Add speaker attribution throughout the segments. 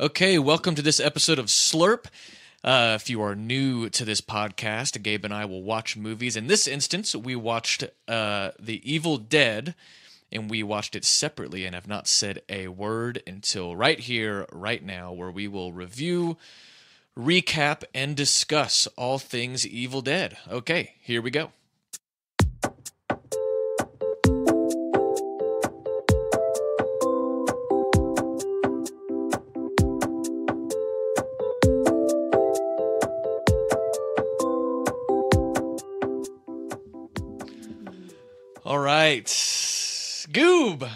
Speaker 1: Okay, welcome to this episode of Slurp. If you are new to this podcast, Gabe and I will watch movies. In this instance, we watched The Evil Dead, and we watched it separately and have not said a word until right here, right now, where we will review, recap, and discuss all things Evil Dead. Okay, here we go. All right. Goob.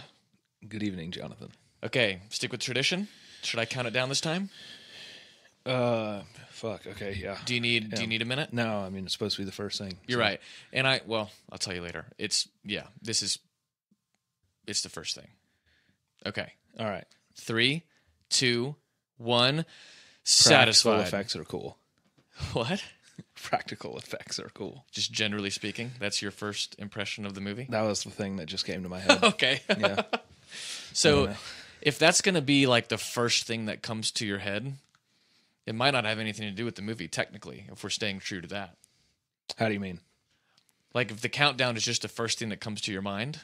Speaker 2: Good evening, Jonathan.
Speaker 1: Okay, stick with tradition. Should I count it down this time?
Speaker 2: Fuck. Okay, yeah.
Speaker 1: Do you need a minute?
Speaker 2: No, I mean it's supposed to be the first thing.
Speaker 1: You're right. And I'll tell you later. It's the first thing. Okay.
Speaker 2: All right.
Speaker 1: 3, 2, 1.
Speaker 2: Practical
Speaker 1: Satisfied.
Speaker 2: effects are cool.
Speaker 1: What?
Speaker 2: Practical effects are cool.
Speaker 1: Just generally speaking, that's your first impression of the movie?
Speaker 2: That was the thing that just came to my head.
Speaker 1: Okay.
Speaker 2: Yeah.
Speaker 1: So if that's going to be like the first thing that comes to your head, it might not have anything to do with the movie, technically, if we're staying true to that.
Speaker 2: How do you mean?
Speaker 1: Like if the countdown is just the first thing that comes to your mind,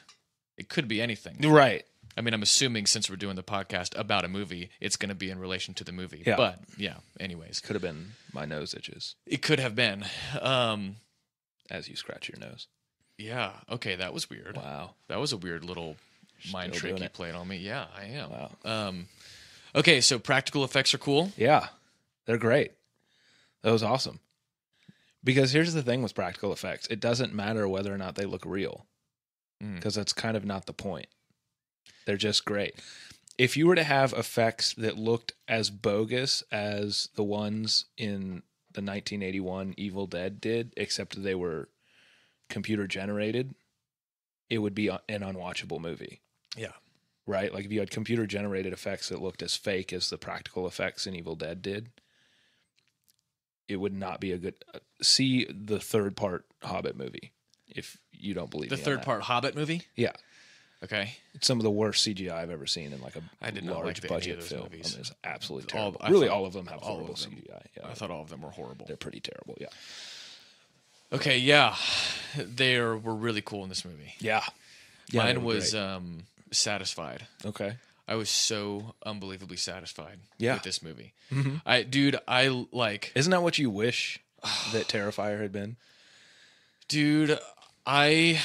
Speaker 1: it could be anything.
Speaker 2: Right.
Speaker 1: I mean, I'm assuming since we're doing the podcast about a movie, it's going to be in relation to the movie.
Speaker 2: Yeah.
Speaker 1: But yeah, anyways.
Speaker 2: Could have been my nose itches
Speaker 1: It could have been.
Speaker 2: as you scratch your nose.
Speaker 1: Yeah. Okay, that was weird.
Speaker 2: Wow.
Speaker 1: That was a weird little mind
Speaker 2: Still
Speaker 1: trick
Speaker 2: doing
Speaker 1: you
Speaker 2: it.
Speaker 1: played on me. Yeah, I am.
Speaker 2: Wow.
Speaker 1: Okay, so practical effects are cool.
Speaker 2: Yeah. They're great. That was awesome. Because here's the thing with practical effects. It doesn't matter whether or not they look real. Because that's kind of not the point. They're just great. If you were to have effects that looked as bogus as the ones in the 1981 Evil Dead did, except they were computer generated, it would be an unwatchable movie.
Speaker 1: Yeah.
Speaker 2: Right? Like if you had computer generated effects that looked as fake as the practical effects in Evil Dead did, it would not be a good... see the third part Hobbit movie if you don't believe
Speaker 1: The
Speaker 2: me on
Speaker 1: third
Speaker 2: that.
Speaker 1: part Hobbit movie?
Speaker 2: Yeah.
Speaker 1: Okay.
Speaker 2: It's some of the worst CGI I've ever seen in like a
Speaker 1: I did not
Speaker 2: large
Speaker 1: like any of
Speaker 2: budget
Speaker 1: those
Speaker 2: film.
Speaker 1: movies.
Speaker 2: I mean, it's absolutely
Speaker 1: All-
Speaker 2: terrible.
Speaker 1: I
Speaker 2: Really,
Speaker 1: thought
Speaker 2: all of them have
Speaker 1: all of
Speaker 2: horrible
Speaker 1: them.
Speaker 2: CGI. Yeah,
Speaker 1: I thought all of them were horrible.
Speaker 2: they're pretty terrible. Yeah,
Speaker 1: Okay, yeah. They were really cool in this movie.
Speaker 2: yeah.
Speaker 1: Mine
Speaker 2: they were
Speaker 1: was
Speaker 2: great.
Speaker 1: satisfied.
Speaker 2: Okay.
Speaker 1: I was so unbelievably satisfied
Speaker 2: Yeah.
Speaker 1: with this movie.
Speaker 2: Mhm.
Speaker 1: I like...
Speaker 2: Isn't that what you wish that Terrifier had been?
Speaker 1: Dude, I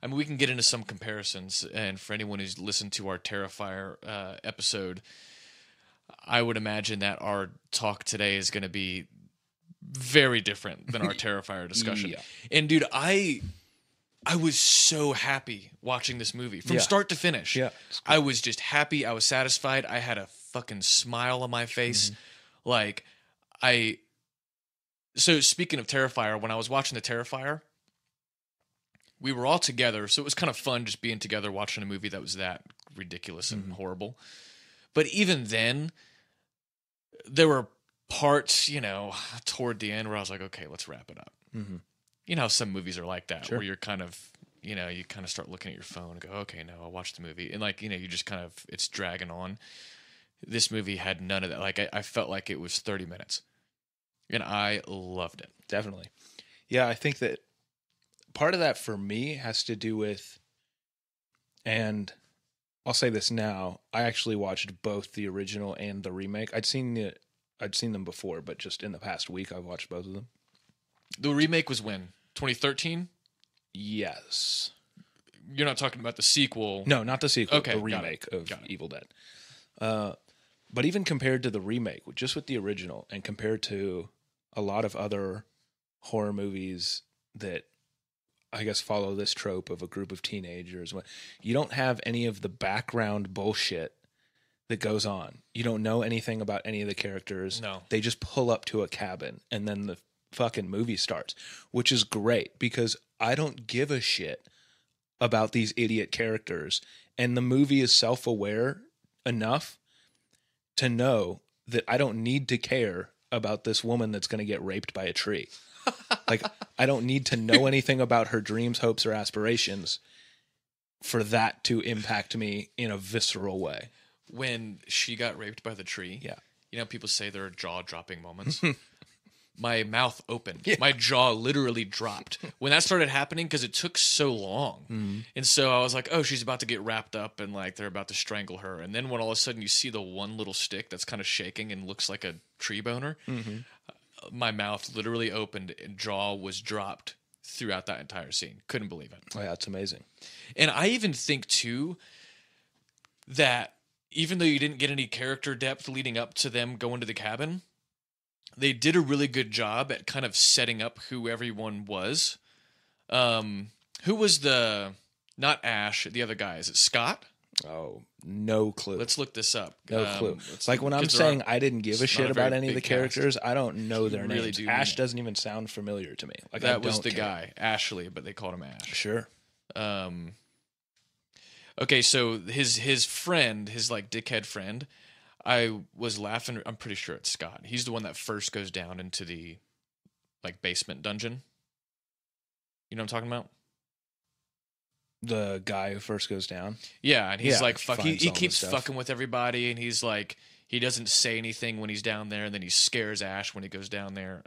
Speaker 1: mean, we can get into some comparisons, and for anyone who's listened to our Terrifier episode, I would imagine that our talk today is going to be very different than our Terrifier discussion.
Speaker 2: Yeah.
Speaker 1: And dude, I was so happy watching this movie from
Speaker 2: Yeah.
Speaker 1: start to finish.
Speaker 2: Yeah.
Speaker 1: I was just happy. I was satisfied. I had a fucking smile on my face. Like, so speaking of Terrifier, when I was watching the Terrifier, we were all together, so it was kind of fun just being together watching a movie that was that ridiculous and horrible. But even then, there were parts, toward the end where I was like, okay, let's wrap it up.
Speaker 2: Mm-hmm.
Speaker 1: You know how some movies are like that,
Speaker 2: Sure.
Speaker 1: where you're kind of, you kind of start looking at your phone and go, okay, no, I'll watch the movie. And you just kind of, it's dragging on. This movie had none of that. Like, I felt like it was 30 minutes. And I loved it.
Speaker 2: Definitely. Yeah, I think that part of that for me has to do with, and I'll say this now, I actually watched both the original and the remake. I'd seen them before, but just in the past week I've watched both of them.
Speaker 1: The remake was when? 2013?
Speaker 2: Yes.
Speaker 1: You're not talking about the sequel.
Speaker 2: No, not the sequel.
Speaker 1: Okay,
Speaker 2: the
Speaker 1: got
Speaker 2: remake
Speaker 1: it.
Speaker 2: of
Speaker 1: Got it.
Speaker 2: Evil Dead. But even compared to the remake, just with the original, and compared to a lot of other horror movies that I guess follow this trope of a group of teenagers, you don't have any of the background bullshit that goes on. You don't know anything about any of the characters.
Speaker 1: No.
Speaker 2: They just pull up to a cabin and then the fucking movie starts, which is great because I don't give a shit about these idiot characters. And the movie is self-aware enough to know that I don't need to care about this woman that's going to get raped by a tree. Like, I don't need to know anything about her dreams, hopes, or aspirations for that to impact me in a visceral way.
Speaker 1: when she got raped by the tree.
Speaker 2: Yeah.
Speaker 1: You know, people say there are jaw-dropping moments. My mouth opened.
Speaker 2: Yeah.
Speaker 1: My jaw literally dropped when that started happening because it took so long.
Speaker 2: Mm-hmm.
Speaker 1: And so I was like, oh, she's about to get wrapped up and like they're about to strangle her. And then when all of a sudden you see the one little stick that's kind of shaking and looks like a tree boner, my mouth literally opened and jaw was dropped throughout that entire scene. Couldn't believe it.
Speaker 2: Oh, yeah, it's amazing.
Speaker 1: And I even think, too, that even though you didn't get any character depth leading up to them going to the cabin, they did a really good job at kind of setting up who everyone was. Who was not Ash, the other guy? Is it Scott?
Speaker 2: Oh, no clue.
Speaker 1: Let's look this up.
Speaker 2: No clue. Like when I'm saying I didn't give a shit about any of the characters, I don't know their names. Ash doesn't even sound familiar to me. Like
Speaker 1: that was the guy, Ashley, but they called him Ash.
Speaker 2: Sure.
Speaker 1: Okay, so his friend, his like dickhead friend, I was laughing. I'm pretty sure it's Scott. He's the one that first goes down into the like basement dungeon. You know what I'm talking about?
Speaker 2: The guy who first goes down.
Speaker 1: Yeah, and he's like fuck. He keeps fucking with everybody, and he's like he doesn't say anything when he's down there, and then he scares Ash when he goes down there.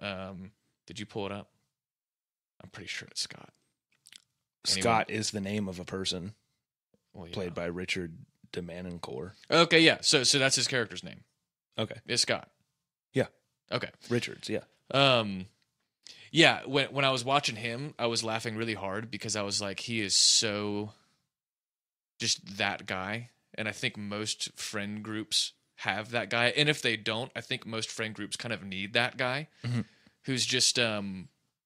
Speaker 1: Did you pull it up? I'm pretty sure it's Scott.
Speaker 2: Scott is the name of a person played by Richard DeManencore.
Speaker 1: Okay, yeah. So that's his character's name.
Speaker 2: Okay,
Speaker 1: it's Scott.
Speaker 2: Yeah.
Speaker 1: Okay.
Speaker 2: Richards. Yeah.
Speaker 1: Yeah. When I was watching him, I was laughing really hard because I was like, he is so just that guy, and I think most friend groups have that guy, and if they don't, I think most friend groups kind of need that guy who's just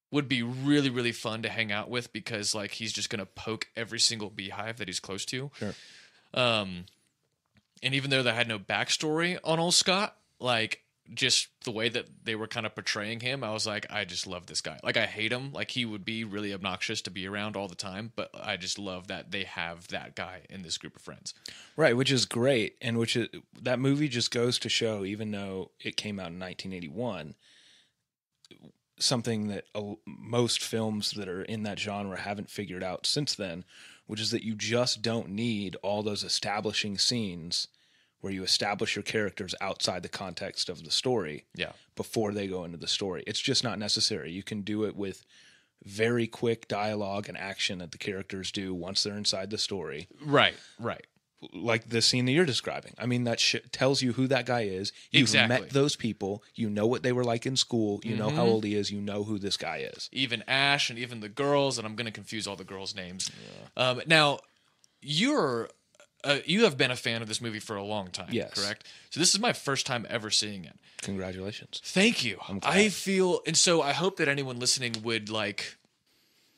Speaker 1: would be really, really fun to hang out with because like he's just gonna poke every single beehive that he's close to.
Speaker 2: Sure.
Speaker 1: And even though they had no backstory on old Scott, like just the way that they were kind of portraying him, I was like, I just love this guy. Like I hate him. Like he would be really obnoxious to be around all the time, but I just love that they have that guy in this group of friends.
Speaker 2: Right, which is great, and that movie just goes to show, even though it came out in 1981, something that most films that are in that genre haven't figured out since then, which is that you just don't need all those establishing scenes where you establish your characters outside the context of the story before they go into the story. It's just not necessary. You can do it with very quick dialogue and action that the characters do once they're inside the story.
Speaker 1: Right.
Speaker 2: Like the scene that you're describing. I mean, that tells you who that guy is. You've met those people. You know what they were like in school. You know how old he is. You know who this guy is.
Speaker 1: Even Ash and even the girls, and I'm going to confuse all the girls' names. Yeah. Now, you have been a fan of this movie for a long time, correct? So this is my first time ever seeing it.
Speaker 2: Congratulations.
Speaker 1: Thank you. I feel, and so I hope that anyone listening would like,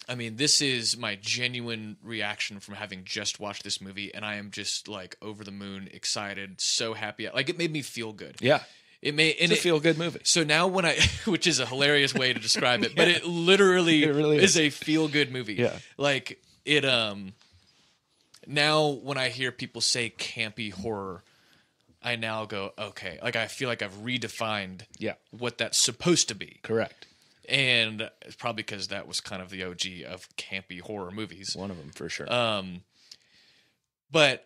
Speaker 1: I mean, this is my genuine reaction from having just watched this movie, and I am just like over the moon, excited, so happy. Like it made me feel good.
Speaker 2: Yeah.
Speaker 1: It's
Speaker 2: a feel-good movie.
Speaker 1: So now when which is a hilarious way to describe it, but it literally is a feel-good movie.
Speaker 2: Yeah.
Speaker 1: Like it, now when I hear people say campy horror, I now go, okay. Like I feel like I've redefined what that's supposed to be.
Speaker 2: Correct.
Speaker 1: And it's probably because that was kind of the OG of campy horror movies.
Speaker 2: One of them, for sure.
Speaker 1: But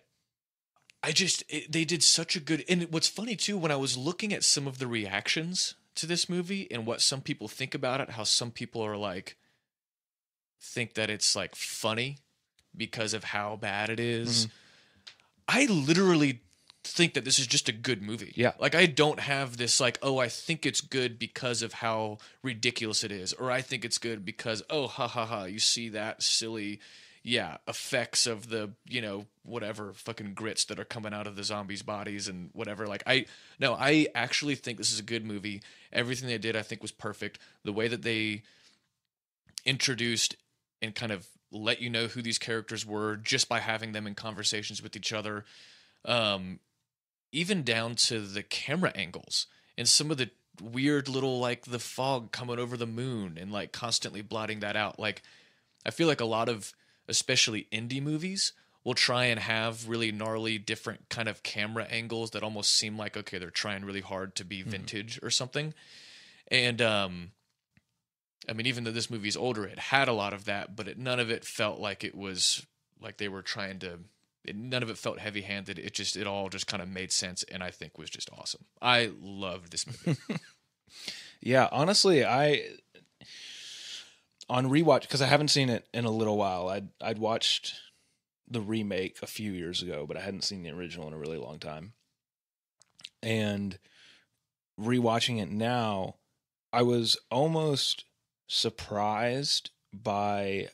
Speaker 1: they did such a good... And what's funny, too, when I was looking at some of the reactions to this movie and what some people think about it, how some people are like, think that it's like funny because of how bad it is. I literally think that this is just a good movie.
Speaker 2: Yeah.
Speaker 1: Like I don't have this like, oh, I think it's good because of how ridiculous it is, or I think it's good because, oh, ha ha ha, you see that silly, effects of the, whatever fucking grits that are coming out of the zombies' bodies and whatever. Like I actually think this is a good movie. Everything they did I think was perfect. The way that they introduced and kind of let you know who these characters were just by having them in conversations with each other. Even down to the camera angles and some of the weird little, like the fog coming over the moon and like constantly blotting that out. Like, I feel like a lot of, especially indie movies, will try and have really gnarly, different kind of camera angles that almost seem like, okay, they're trying really hard to be vintage or something. And, I mean, even though this movie's older, it had a lot of that, but none of it felt like it was like they were trying to None of it felt heavy-handed. It all just kind of made sense, and I think was just awesome. I loved this movie.
Speaker 2: Yeah, honestly, on rewatch, because I haven't seen it in a little while. I'd watched the remake a few years ago, but I hadn't seen the original in a really long time. And rewatching it now, I was almost surprised by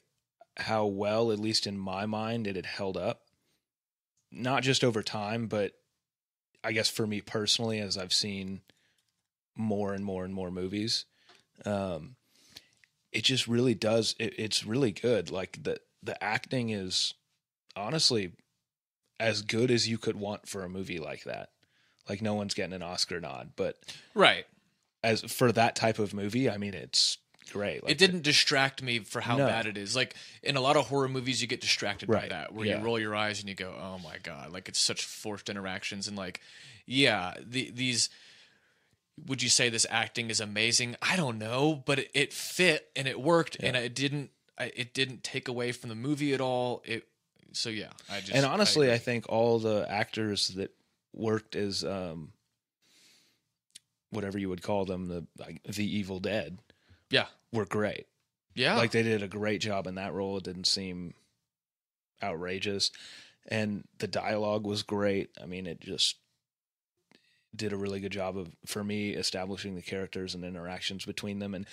Speaker 2: how well, at least in my mind, it had held up. Not just over time, but I guess for me personally, as I've seen more and more and more movies, it just really does. It's really good. Like the acting is honestly as good as you could want for a movie like that. Like no one's getting an Oscar nod, but
Speaker 1: Right.
Speaker 2: as for that type of movie, I mean, it's great. Like
Speaker 1: It didn't distract me for how
Speaker 2: No.
Speaker 1: bad it is. Like in a lot of horror movies, you get distracted by
Speaker 2: Right.
Speaker 1: that, where
Speaker 2: Yeah.
Speaker 1: you roll your eyes and you go, "Oh my god!" Like it's such forced interactions, and like, yeah, these. Would you say this acting is amazing? I don't know, but it fit and it worked, and it didn't take away from the movie at all. So yeah,
Speaker 2: And honestly,
Speaker 1: I
Speaker 2: I think all the actors that worked as whatever you would call them, the Evil Dead,
Speaker 1: yeah,
Speaker 2: were great.
Speaker 1: yeah,
Speaker 2: Like they did a great job in that role. It didn't seem outrageous, and the dialogue was great. I mean, it just did a really good job of, for me, establishing the characters and interactions between them.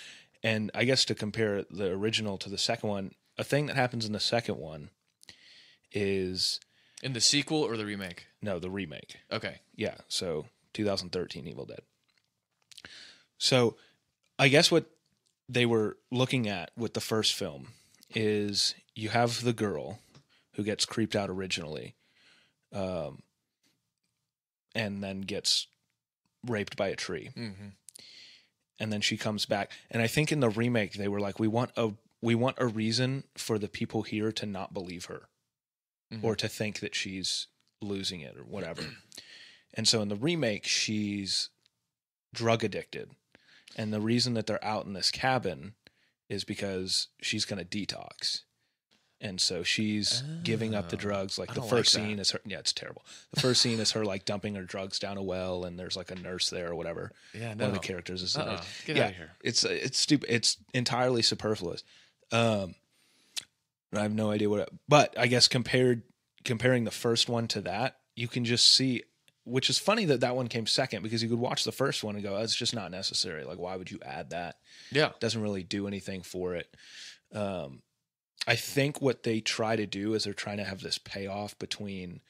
Speaker 2: And I guess to compare the original to the second one, a thing that happens in the second one is
Speaker 1: in the sequel or the remake.
Speaker 2: no, the remake.
Speaker 1: Okay,
Speaker 2: Yeah, so 2013 Evil Dead. So I guess what they were looking at with the first film is you have the girl who gets creeped out originally, and then gets raped by a tree.
Speaker 1: mm-hmm.
Speaker 2: And then she comes back. And I think in the remake they were like, we want a reason for the people here to not believe her,
Speaker 1: Mm-hmm.
Speaker 2: or to think that she's losing it or whatever. And so in the remake, she's drug addicted. And the reason that they're out in this cabin is because she's going to detox. And so she's giving up the drugs. Like
Speaker 1: I
Speaker 2: the
Speaker 1: don't
Speaker 2: first
Speaker 1: like that.
Speaker 2: scene is her. Yeah, it's terrible. The first scene is her like dumping her drugs down a well, and there's like a nurse there or whatever.
Speaker 1: Yeah,
Speaker 2: One of the characters is the nurse.
Speaker 1: Get
Speaker 2: Yeah,
Speaker 1: out of here.
Speaker 2: It's stupid. It's entirely superfluous. I have no idea but I guess comparing the first one to that, you can just see, which is funny that one came second, because you could watch the first one and go, oh, it's just not necessary. Like, why would you add that?
Speaker 1: Yeah,
Speaker 2: It doesn't really do anything for it. I think what they try to do is they're trying to have this payoff between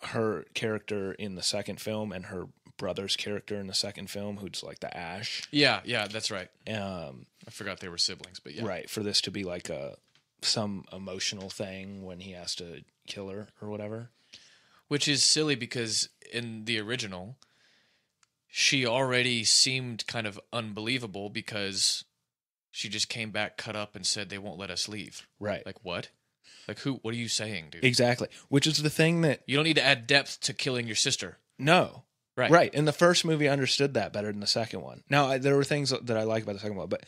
Speaker 2: her character in the second film and her brother's character in the second film, who's like the Ash.
Speaker 1: yeah, that's right.
Speaker 2: I
Speaker 1: forgot they were siblings, but yeah,
Speaker 2: Right, for this to be like some emotional thing when he has to kill her or whatever.
Speaker 1: Which is silly because in the original, she already seemed kind of unbelievable because she just came back cut up and said they won't let us leave.
Speaker 2: Right.
Speaker 1: Like what? Like who? What are you saying, dude?
Speaker 2: Exactly. Which is the thing that
Speaker 1: You don't need to add depth to killing your sister.
Speaker 2: no.
Speaker 1: Right.
Speaker 2: Right. In the first movie, I understood that better than the second one. Now, there were things that I like about the second one, but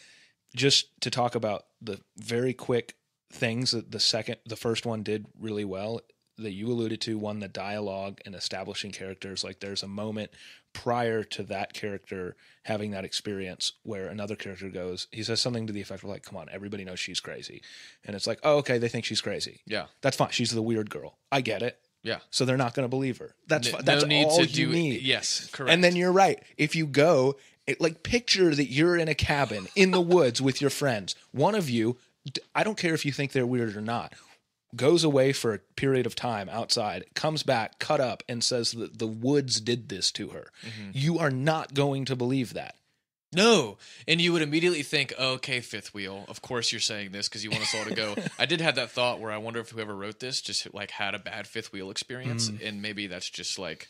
Speaker 2: just to talk about the very quick things that the first one did really well that you alluded to, one, the dialogue and establishing characters. Like there's a moment prior to that character having that experience where another character he says something to the effect of like, come on, everybody knows she's crazy. And it's like, oh, okay, they think she's crazy.
Speaker 1: Yeah.
Speaker 2: That's fine. She's the weird girl. I get it.
Speaker 1: Yeah.
Speaker 2: So they're not going to believe her. That's
Speaker 1: No
Speaker 2: that's
Speaker 1: need
Speaker 2: all
Speaker 1: to
Speaker 2: you need.
Speaker 1: Yes, correct.
Speaker 2: And then you're right. If you go, like picture that you're in a cabin in the woods with your friends. One of you, I don't care if you think they're weird or not, goes away for a period of time outside, comes back, cut up, and says that the woods did this to her.
Speaker 1: Mm-hmm.
Speaker 2: You are not going to believe that.
Speaker 1: No. And you would immediately think, okay, fifth wheel, of course you're saying this because you want us all to go. I did have that thought where I wonder if whoever wrote this just like had a bad fifth wheel experience. And maybe that's just like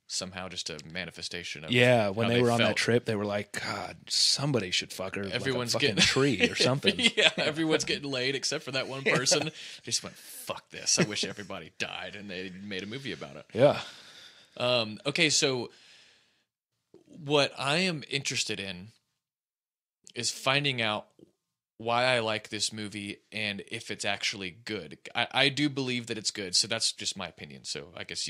Speaker 1: somehow just a manifestation of
Speaker 2: Yeah, when
Speaker 1: how
Speaker 2: they were on
Speaker 1: felt.
Speaker 2: that trip, they were like, God, somebody should fuck her.
Speaker 1: Everyone's
Speaker 2: like a fucking
Speaker 1: getting
Speaker 2: tree or something.
Speaker 1: Yeah, everyone's getting laid except for that one person. Just went, fuck this. I wish everybody died, and they made a movie about it.
Speaker 2: Yeah.
Speaker 1: Okay, so what I am interested in is finding out why I like this movie and if it's actually good. I do believe that it's good, so that's just my opinion. So I guess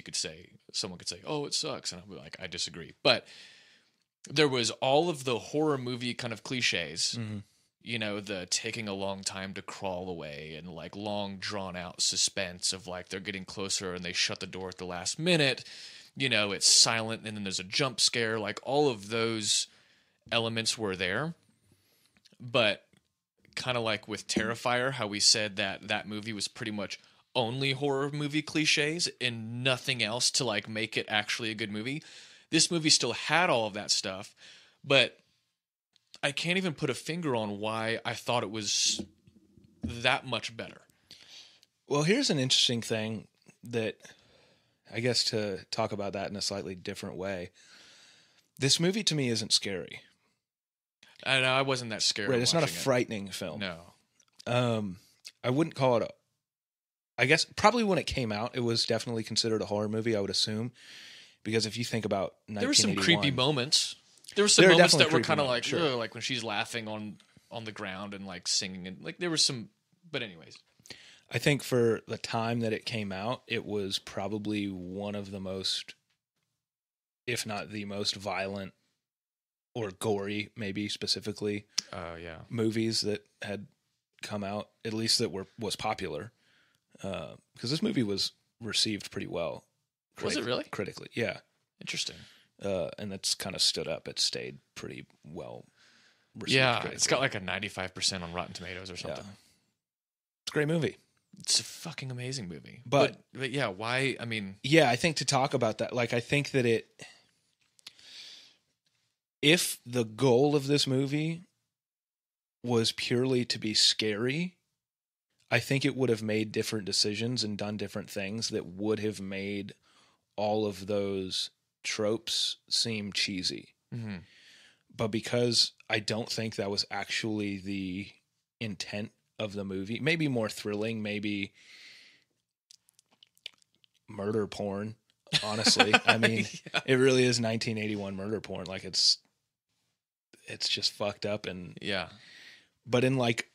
Speaker 1: someone could say, "Oh, it sucks," and I'll be like, "I disagree." But there was all of the horror movie kind of cliches.
Speaker 2: Mm-hmm.
Speaker 1: You know, the taking a long time to crawl away and like long drawn out suspense of like they're getting closer and they shut the door at the last minute. You know, it's silent and then there's a jump scare. Like all of those elements were there. But kind of like with Terrifier, how we said that that movie was pretty much only horror movie cliches and nothing else to like make it actually a good movie. This movie still had all of that stuff, but I can't even put a finger on why I thought it was that much better.
Speaker 2: Well, here's an interesting thing that I guess to talk about that in a slightly different way. This movie to me isn't scary.
Speaker 1: I know I wasn't that scared.
Speaker 2: Right, it's not a
Speaker 1: watching it.
Speaker 2: frightening film.
Speaker 1: No.
Speaker 2: I wouldn't call it I guess probably when it came out, it was definitely considered a horror movie, I would assume. Because if you think about 1981...
Speaker 1: There were some creepy moments. There were some moments that were kind of like,
Speaker 2: sure.
Speaker 1: like when she's laughing on the ground and like singing. And like there was some... But anyways.
Speaker 2: I think for the time that it came out, it was probably one of the most, if not the most violent or gory, maybe specifically, movies that had come out, at least that was popular. Because this movie was received pretty well.
Speaker 1: Was it really?
Speaker 2: Critically, yeah.
Speaker 1: Interesting.
Speaker 2: And that's kind of stood up. It stayed pretty well received.
Speaker 1: Yeah,
Speaker 2: critically.
Speaker 1: it's got like a 95% on Rotten Tomatoes or something.
Speaker 2: Yeah. It's a great movie.
Speaker 1: It's a fucking amazing movie.
Speaker 2: But
Speaker 1: yeah, why? I mean...
Speaker 2: Yeah, I think to talk about that, like I think that if the goal of this movie was purely to be scary, I think it would have made different decisions and done different things that would have made all of those tropes seem cheesy.
Speaker 1: Mm-hmm.
Speaker 2: But because I don't think that was actually the intent of the movie, maybe more thrilling, maybe murder porn, honestly. I mean, yeah. It really is 1981 murder porn. Like it's just fucked up and
Speaker 1: yeah.
Speaker 2: But in like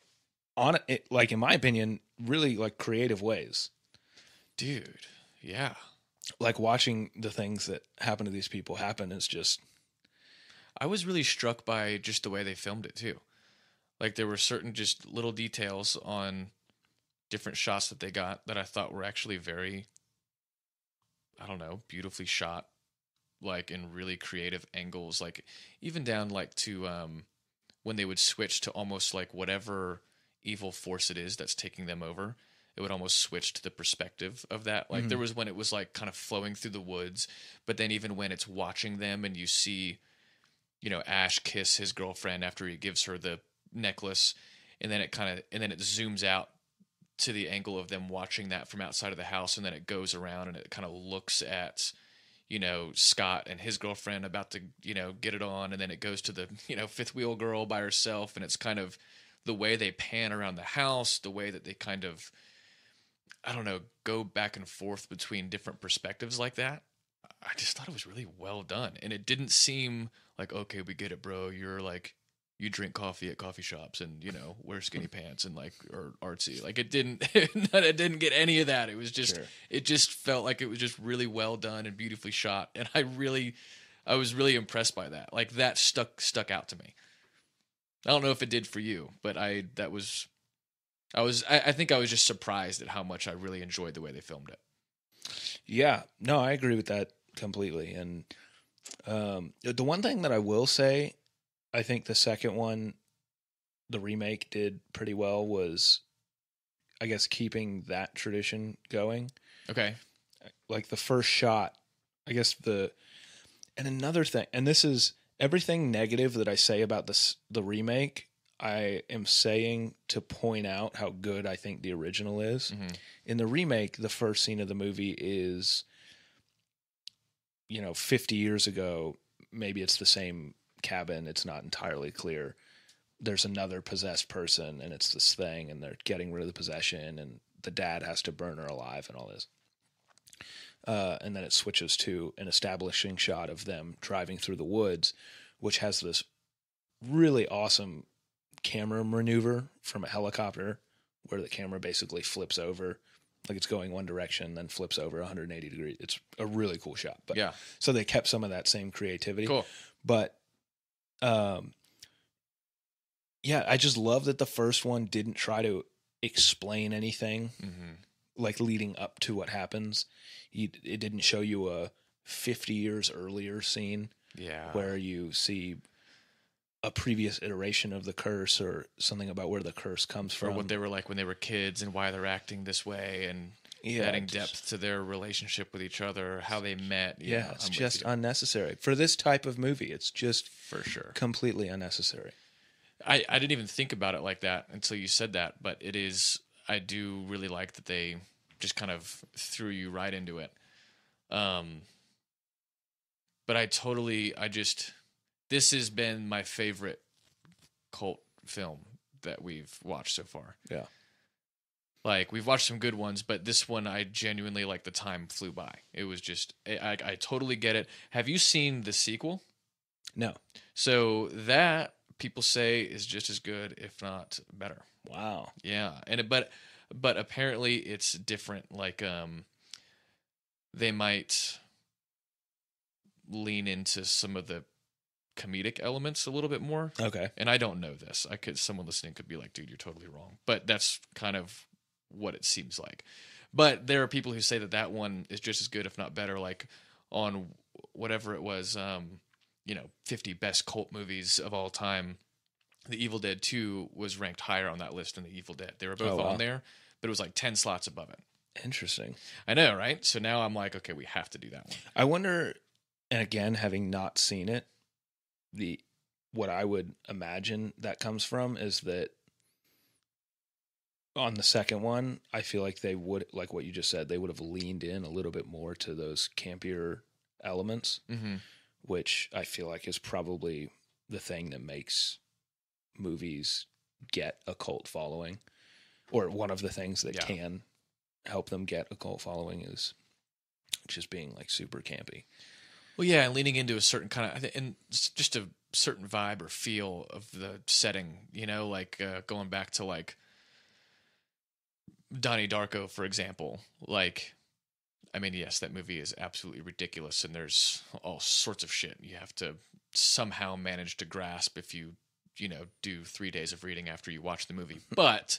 Speaker 2: in my opinion, really like creative ways.
Speaker 1: Dude, yeah.
Speaker 2: Like watching the things that happen to these people happen is just...
Speaker 1: I was really struck by just the way they filmed it too. Like there were certain just little details on different shots that they got that I thought were actually very, I don't know, beautifully shot, like in really creative angles, like even down like to when they would switch to almost like whatever evil force it is that's taking them over, it would almost switch to the perspective of that. Like there was when it was like kind of flowing through the woods, but then even when it's watching them and you see, you know, Ash kiss his girlfriend after he gives her the necklace, and then it zooms out to the angle of them watching that from outside of the house, and then it goes around and it kind of looks at, you know, Scott and his girlfriend about to, you know, get it on, and then it goes to the, you know, fifth wheel girl by herself, and it's kind of the way they pan around the house, the way that they kind of, I don't know, go back and forth between different perspectives like that. I just thought it was really well done, and it didn't seem like, okay, we get it, bro. You're like, you drink coffee at coffee shops and, you know, wear skinny pants and like, or artsy. Like it didn't, it didn't get any of that. It was just, sure. It just felt like it was just really well done and beautifully shot. And I was really impressed by that. Like that stuck out to me. I don't know if it did for you, but I think I was just surprised at how much I really enjoyed the way they filmed it.
Speaker 2: Yeah, no, I agree with that completely. And the one thing that I will say, I think the second one, the remake, did pretty well was, I guess, keeping that tradition going. Okay. Like the first shot, I guess and another thing, and this is everything negative that I say about the remake, I am saying to point out how good I think the original is. Mm-hmm. In the remake, the first scene of the movie is, you know, 50 years ago, maybe it's the same cabin, it's not entirely clear. There's another possessed person and it's this thing and they're getting rid of the possession and the dad has to burn her alive and all this. And then it switches to an establishing shot of them driving through the woods, which has this really awesome camera maneuver from a helicopter where the camera basically flips over, like it's going one direction, then flips over 180 degrees. It's a really cool shot. But
Speaker 1: Yeah.
Speaker 2: so they kept some of that same creativity.
Speaker 1: Cool.
Speaker 2: But yeah, I just love that the first one didn't try to explain anything like leading up to what happens. It didn't show you a 50 years earlier scene where you see a previous iteration of the curse or something about where the curse comes from.
Speaker 1: Or what they were like when they were kids and why they're acting this way and adding depth to their relationship with each other, how they met.
Speaker 2: Yeah, it's just unnecessary. For this type of movie, it's just
Speaker 1: for sure
Speaker 2: completely unnecessary.
Speaker 1: I didn't even think about it like that until you said that, but it is, I do really like that they just kind of threw you right into it. But this has been my favorite cult film that we've watched so far.
Speaker 2: Yeah.
Speaker 1: Like, we've watched some good ones, but this one, I genuinely, like, the time flew by. It was just, I totally get it. Have you seen the sequel?
Speaker 2: No.
Speaker 1: So that, people say, is just as good, if not better.
Speaker 2: Wow.
Speaker 1: Yeah. But apparently it's different. Like, they might lean into some of the comedic elements a little bit more.
Speaker 2: Okay.
Speaker 1: And I don't know this. Someone listening could be like, dude, you're totally wrong. But that's kind of what it seems like. But there are people who say that one is just as good, if not better, like on whatever it was, 50 best cult movies of all time. The Evil Dead 2 was ranked higher on that list than The Evil Dead. They were both on there, but it was like 10 slots above it.
Speaker 2: Interesting.
Speaker 1: I know, right? So now I'm like, okay, we have to do that one.
Speaker 2: I wonder, and again, having not seen it, what I would imagine that comes from is that on the second one, I feel like they would, like what you just said, they would have leaned in a little bit more to those campier elements, which I feel like is probably the thing that makes movies get a cult following, or one of the things that can help them get a cult following is just being like super campy.
Speaker 1: Well, yeah, and leaning into a certain kind of, and just a certain vibe or feel of the setting, like going back to like Donnie Darko, for example. Like, I mean, yes, that movie is absolutely ridiculous, and there's all sorts of shit you have to somehow manage to grasp if you do 3 days of reading after you watch the movie. But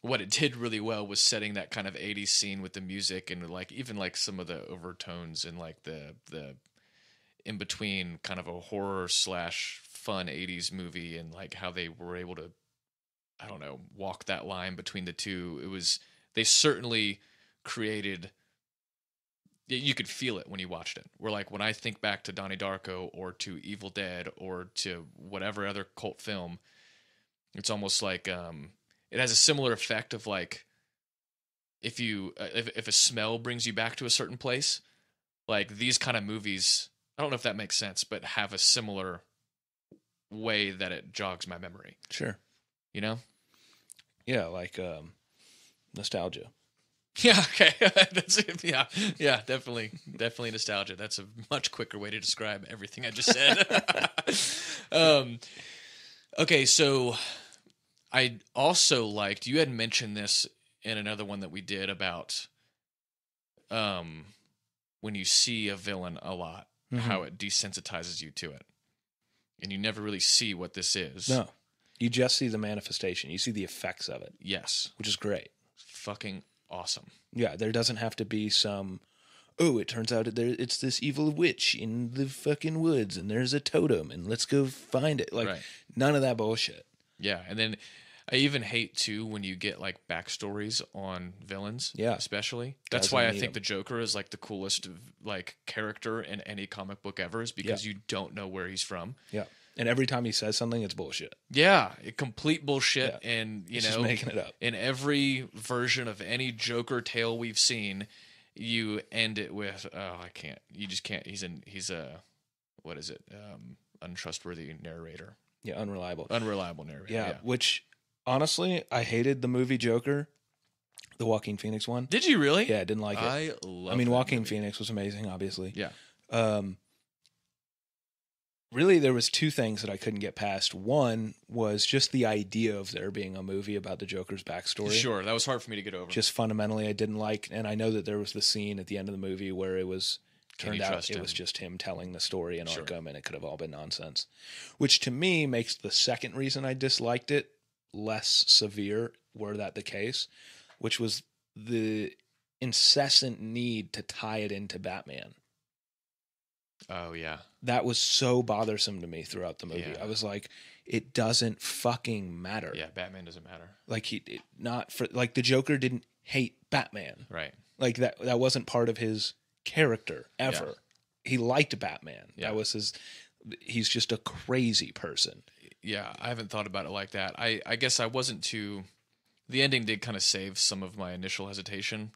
Speaker 1: what it did really well was setting that kind of 80s scene with the music and like even like some of the overtones and like the in between kind of a horror / fun 80s movie, and like how they were able to, I don't know, walk that line between the two. They certainly created, you could feel it when you watched it. Where like when I think back to Donnie Darko or to Evil Dead or to whatever other cult film, it's almost like it has a similar effect of like if a smell brings you back to a certain place, like these kind of movies, I don't know if that makes sense, but have a similar way that it jogs my memory.
Speaker 2: Sure.
Speaker 1: Yeah,
Speaker 2: like nostalgia.
Speaker 1: Yeah, okay. That's yeah, definitely nostalgia. That's a much quicker way to describe everything I just said. Okay, so I also liked, you had mentioned this in another one that we did about when you see a villain a lot, how it desensitizes you to it. And you never really see what this is.
Speaker 2: No. You just see the manifestation. You see the effects of it.
Speaker 1: Yes.
Speaker 2: Which is great.
Speaker 1: Fucking awesome.
Speaker 2: Yeah, there doesn't have to be some, it turns out it's this evil witch in the fucking woods and there's a totem and let's go find it. Like, none of that bullshit.
Speaker 1: Yeah, and then I even hate, too, when you get, like, backstories on villains, especially. That's why I think the Joker is, like, the coolest, like, character in any comic book ever, is because you don't know where he's from.
Speaker 2: Yeah. And every time he says something, it's bullshit.
Speaker 1: Yeah, complete bullshit. Yeah. And,
Speaker 2: he's just making it up.
Speaker 1: In every version of any Joker tale we've seen, you end it with, I can't. You just can't. He's a, what is it? Untrustworthy narrator.
Speaker 2: Yeah, unreliable.
Speaker 1: Unreliable narrator.
Speaker 2: Yeah, which, honestly, I hated the movie Joker, the Joaquin Phoenix one.
Speaker 1: Did you really?
Speaker 2: Yeah, I didn't like it.
Speaker 1: I mean,
Speaker 2: Joaquin Phoenix was amazing, obviously.
Speaker 1: Yeah.
Speaker 2: really there was two things that I couldn't get past. One was just the idea of there being a movie about the Joker's backstory.
Speaker 1: Sure, that was hard for me to get over.
Speaker 2: Just fundamentally I didn't like, and I know that there was the scene at the end of the movie where it was turned out it was just him telling the story in Arkham, and it could have all been nonsense. Which to me makes the second reason I disliked it less severe, were that the case, which was the incessant need to tie it into Batman.
Speaker 1: Oh, yeah.
Speaker 2: That was so bothersome to me throughout the movie.
Speaker 1: Yeah.
Speaker 2: I was like, it doesn't fucking matter.
Speaker 1: Yeah, Batman doesn't matter.
Speaker 2: Like the Joker didn't hate Batman.
Speaker 1: Right.
Speaker 2: Like that wasn't part of his character ever. Yeah. He liked Batman.
Speaker 1: Yeah.
Speaker 2: That was he's just a crazy person.
Speaker 1: Yeah, I haven't thought about it like that. I guess I wasn't too... The ending did kind of save some of my initial hesitation.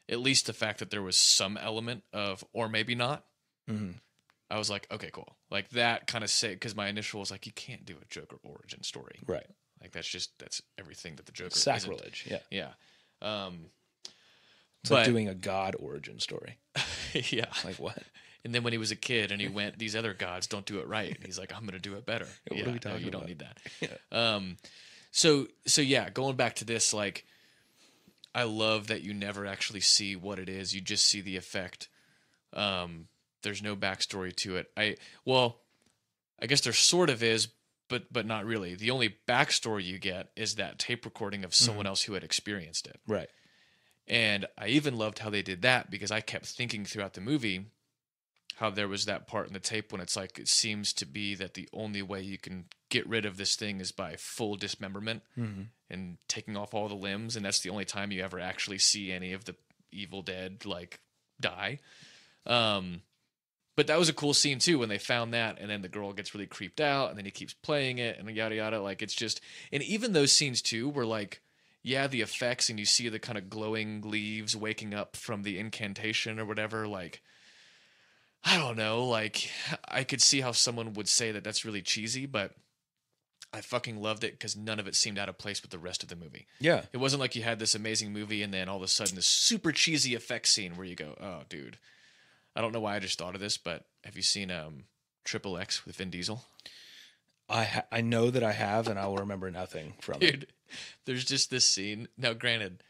Speaker 1: At least the fact that there was some element of, or maybe not.
Speaker 2: Mm-hmm.
Speaker 1: I was like, okay, cool. Like that kind of saved, because my initial was like, you can't do a Joker origin story.
Speaker 2: Right.
Speaker 1: Like that's everything that the Joker
Speaker 2: sacrilege.
Speaker 1: Isn't.
Speaker 2: Yeah.
Speaker 1: Yeah.
Speaker 2: It's like doing a god origin story.
Speaker 1: Yeah.
Speaker 2: Like what?
Speaker 1: And then when he was a kid and he went, these other gods don't do it right. And he's like, I'm going to do it better.
Speaker 2: What are we talking
Speaker 1: no, you
Speaker 2: about?
Speaker 1: don't need that.
Speaker 2: Yeah.
Speaker 1: So yeah, going back to this, like, I love that you never actually see what it is. You just see the effect. There's no backstory to it. I guess there sort of is, but not really. The only backstory you get is that tape recording of someone else who had experienced it.
Speaker 2: Right.
Speaker 1: And I even loved how they did that, because I kept thinking throughout the movie how there was that part in the tape when it's like, it seems to be that the only way you can get rid of this thing is by full dismemberment and taking off all the limbs. And that's the only time you ever actually see any of the evil dead like die. But that was a cool scene too, when they found that, and then the girl gets really creeped out, and then he keeps playing it, and yada yada. Like, it's just, and even those scenes too were like, yeah, the effects, and you see the kind of glowing leaves waking up from the incantation or whatever. Like, I don't know. Like, I could see how someone would say that that's really cheesy, but I fucking loved it because none of it seemed out of place with the rest of the movie.
Speaker 2: Yeah.
Speaker 1: It wasn't like you had this amazing movie and then all of a sudden this super cheesy effect scene where you go, oh, dude. I don't know why I just thought of this, but have you seen Triple X with Vin Diesel?
Speaker 2: I know that I have, and I will remember nothing from it.
Speaker 1: Dude, there's just this scene. Now, granted,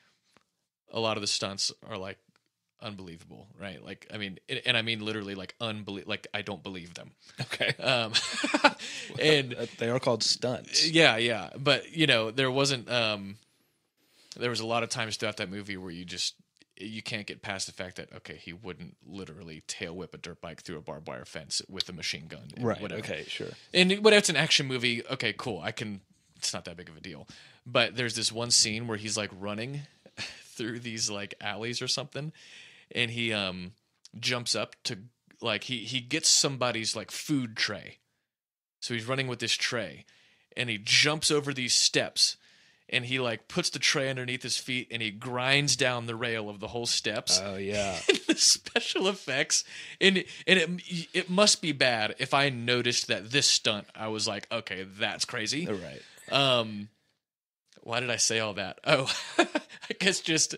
Speaker 1: a lot of the stunts are like unbelievable, right? Like, I mean, and I mean literally like like I don't believe them.
Speaker 2: Okay.
Speaker 1: And
Speaker 2: they are called stunts.
Speaker 1: Yeah. But you know, there wasn't. There was a lot of times throughout that movie where you can't get past the fact that, okay, he wouldn't literally tail whip a dirt bike through a barbed wire fence with a machine gun.
Speaker 2: Right.
Speaker 1: Whatever.
Speaker 2: Okay. Sure.
Speaker 1: And but it's an action movie. Okay, cool. It's not that big of a deal. But there's this one scene where he's like running through these like alleys or something, and he jumps up to like he gets somebody's like food tray. So he's running with this tray, and he jumps over these steps. And he like puts the tray underneath his feet, and he grinds down the rail of the whole steps.
Speaker 2: Oh yeah,
Speaker 1: and the special effects, and it must be bad if I noticed that this stunt. I was like, okay, that's crazy.
Speaker 2: All right.
Speaker 1: Why did I say all that? Oh, I guess just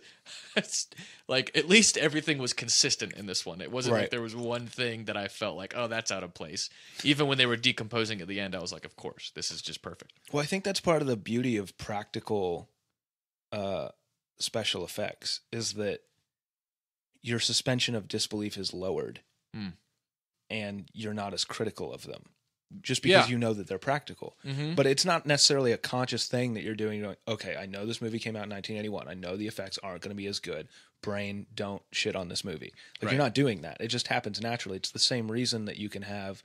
Speaker 1: like at least everything was consistent in this one. It wasn't like there was one thing that I felt like, oh, that's out of place. Even when they were decomposing at the end, I was like, of course, this is just perfect.
Speaker 2: Well, I think that's part of the beauty of practical special effects is that your suspension of disbelief is lowered and you're not as critical of them. Just because you know that they're practical. Mm-hmm. But it's not necessarily a conscious thing that you're doing. You're like, okay, I know this movie came out in 1981. I know the effects aren't going to be as good. Brain, don't shit on this movie. Like, you're not doing that. It just happens naturally. It's the same reason that you can have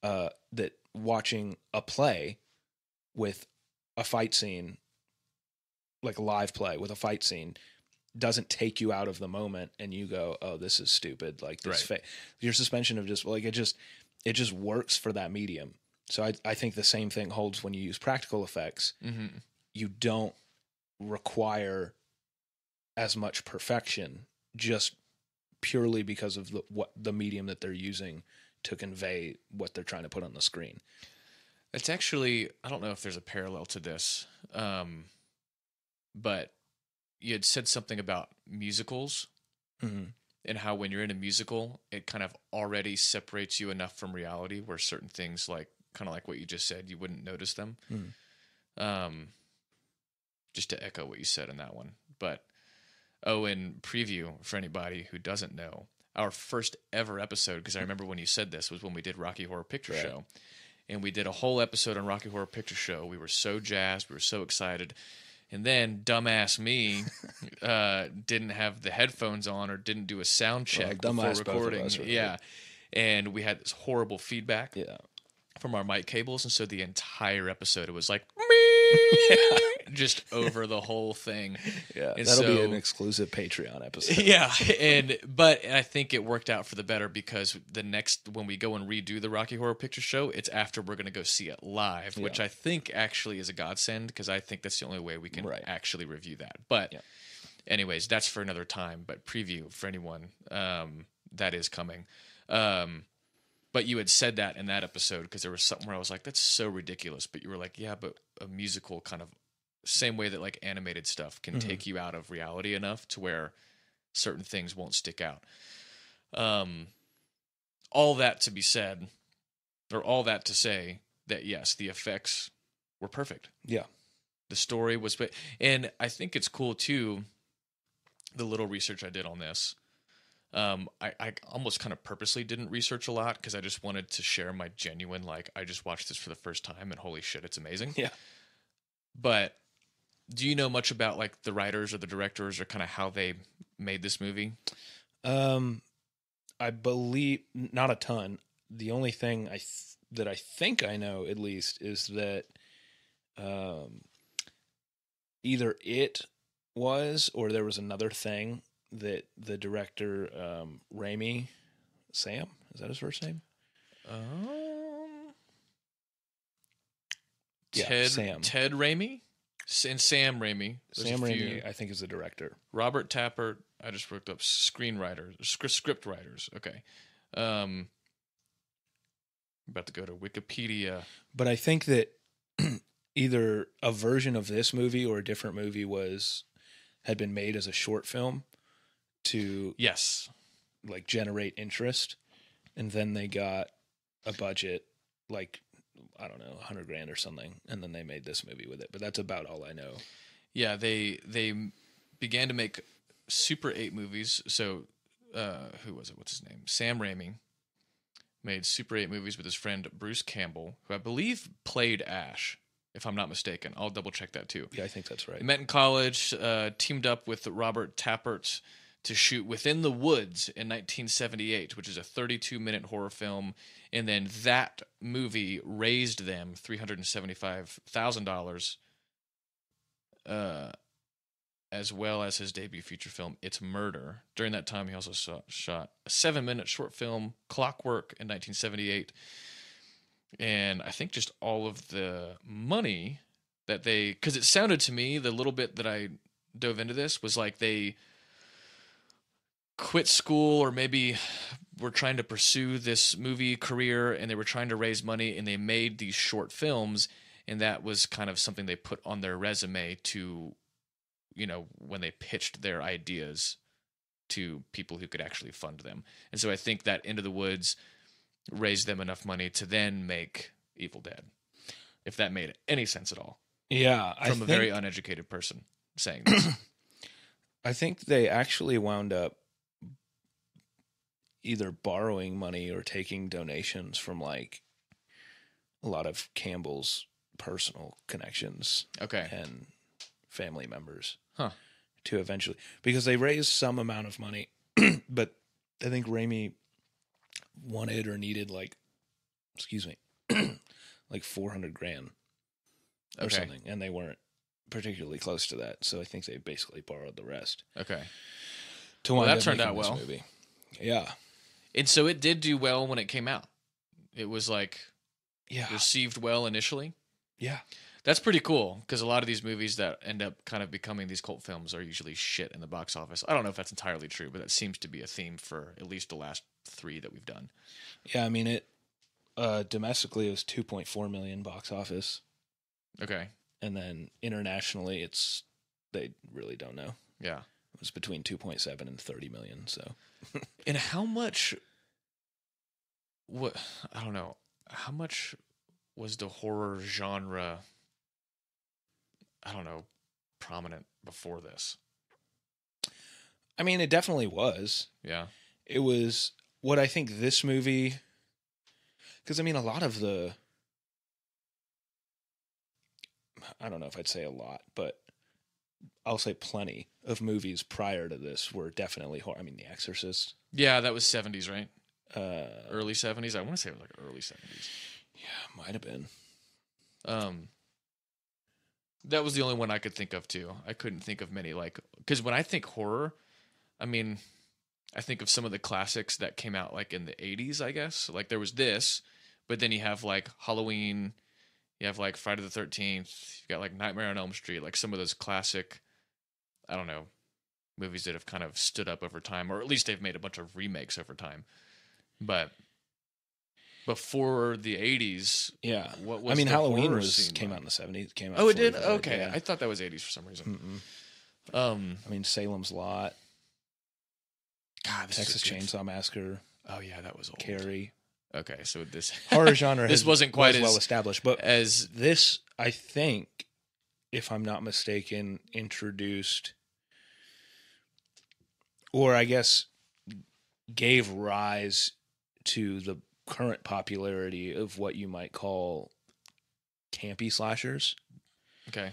Speaker 2: that watching a play with a fight scene, like a live play with a fight scene, doesn't take you out of the moment and you go, oh, this is stupid. Like, this your suspension of just, like, it just works for that medium. So I think the same thing holds when you use practical effects. Mm-hmm. You don't require as much perfection just purely because of the medium that they're using to convey what they're trying to put on the screen.
Speaker 1: It's actually, I don't know if there's a parallel to this, but you had said something about musicals. Mm-hmm. and how when you're in a musical, it kind of already separates you enough from reality where certain things, like kind of like what you just said, you wouldn't notice them. Just to echo what you said in that one. But, in preview, for anybody who doesn't know, our first ever episode, because I remember when you said this, was when we did Rocky Horror Picture Show. And we did a whole episode on Rocky Horror Picture Show. We were so jazzed. We were so excited. And then dumbass me didn't have the headphones on or didn't do a sound check before recording. Really. Yeah. And we had this horrible feedback from our mic cables. And so the entire episode, it was like, just over the whole thing.
Speaker 2: Yeah, and that'll be an exclusive Patreon episode.
Speaker 1: Yeah, but I think it worked out for the better because when we go and redo the Rocky Horror Picture Show, it's after we're going to go see it live, which I think actually is a godsend because I think that's the only way we can actually review that. But anyways, that's for another time. But preview for anyone that is coming. But you had said that in that episode because there was something where I was like, that's so ridiculous. But you were like, yeah, but a musical kind of same way that like animated stuff can take you out of reality enough to where certain things won't stick out. All that to be said, or all that to say that, yes, the effects were perfect.
Speaker 2: Yeah.
Speaker 1: The story was, and I think it's cool too, the little research I did on this. I almost kind of purposely didn't research a lot because I just wanted to share my genuine, like, I just watched this for the first time and holy shit, it's amazing.
Speaker 2: Yeah.
Speaker 1: But do you know much about like the writers or the directors or kind of how they made this movie?
Speaker 2: I believe not a ton. The only thing that I think I know at least is that either it was or there was another thing that the director Raimi, Sam, is that his first name?
Speaker 1: Ted Raimi and Sam Raimi.
Speaker 2: Sam Raimi, I think, is the director.
Speaker 1: Robert Tappert. I just looked up screenwriters, script writers. Okay, about to go to Wikipedia.
Speaker 2: But I think that either a version of this movie or a different movie had been made as a short film to like generate interest, and then they got a budget like I don't know, $100,000 or something, and then they made this movie with it. But that's about all I know.
Speaker 1: Yeah, they began to make Super 8 movies. So who was it? What's his name? Sam Raimi made Super 8 movies with his friend Bruce Campbell, who I believe played Ash, if I'm not mistaken. I'll double check that too.
Speaker 2: Yeah, I think that's right.
Speaker 1: They met in college, teamed up with Robert Tappert to shoot Within the Woods in 1978, which is a 32-minute horror film. And then that movie raised them $375,000, as well as his debut feature film, It's Murder. During that time, he also shot a 7-minute short film, Clockwork, in 1978. And I think just all of the money that because it sounded to me, the little bit that I dove into this was like they quit school or maybe were trying to pursue this movie career and they were trying to raise money and they made these short films, and that was kind of something they put on their resume to, when they pitched their ideas to people who could actually fund them. And so I think that Into the Woods raised them enough money to then make Evil Dead, if that made any sense at all.
Speaker 2: Yeah.
Speaker 1: From a very uneducated person saying this.
Speaker 2: I think they actually wound up either borrowing money or taking donations from like a lot of Campbell's personal connections and family members to eventually, because they raised some amount of money, but I think Raimi wanted or needed like $400,000 or something, and they weren't particularly close to that, so I think they basically borrowed the rest.
Speaker 1: Okay.
Speaker 2: That
Speaker 1: turned out well.
Speaker 2: Movie. Yeah.
Speaker 1: And so it did do well when it came out. It was like received well initially.
Speaker 2: Yeah.
Speaker 1: That's pretty cool, because a lot of these movies that end up kind of becoming these cult films are usually shit in the box office. I don't know if that's entirely true, but that seems to be a theme for at least the last 3 that we've done.
Speaker 2: Yeah, I mean, it domestically it was $2.4 million box office.
Speaker 1: Okay.
Speaker 2: And then internationally they really don't know.
Speaker 1: Yeah.
Speaker 2: It was between 2.7 and 30 million. So,
Speaker 1: and how much? What I don't know. How much was the horror genre? I don't know, prominent before this.
Speaker 2: I mean, it definitely was.
Speaker 1: Yeah.
Speaker 2: It was what I think this movie, because I mean, a lot of the, I don't know if I'd say a lot, but I'll say plenty of movies prior to this were definitely horror. I mean, The Exorcist.
Speaker 1: Yeah, that was 70s, right? Early 70s. I want to say it was like early 70s.
Speaker 2: Yeah, might have been.
Speaker 1: That was the only one I could think of too. I couldn't think of many, like, because when I think horror, I mean, I think of some of the classics that came out like in the 80s, I guess. Like there was this, but then you have like Halloween, you have like Friday the 13th, you got like Nightmare on Elm Street, like some of those classic, I don't know, movies that have kind of stood up over time, or at least they've made a bunch of remakes over time. But before the 80s,
Speaker 2: yeah.
Speaker 1: What was
Speaker 2: I mean,
Speaker 1: the
Speaker 2: Halloween
Speaker 1: horror scene
Speaker 2: came
Speaker 1: like?
Speaker 2: out in the 70s. Came out.
Speaker 1: Oh, it did?
Speaker 2: 45,
Speaker 1: Okay.
Speaker 2: yeah.
Speaker 1: I thought that was 80s for some reason.
Speaker 2: I mean, Salem's Lot.
Speaker 1: God, this
Speaker 2: Texas
Speaker 1: is a good...
Speaker 2: Chainsaw Massacre.
Speaker 1: Oh yeah, that was old.
Speaker 2: Carrie.
Speaker 1: Okay, so this
Speaker 2: Horror genre
Speaker 1: this wasn't quite as
Speaker 2: well established, but
Speaker 1: as
Speaker 2: this, I think, if I'm not mistaken, introduced, or I guess gave rise to the current popularity of what you might call campy slashers.
Speaker 1: Okay.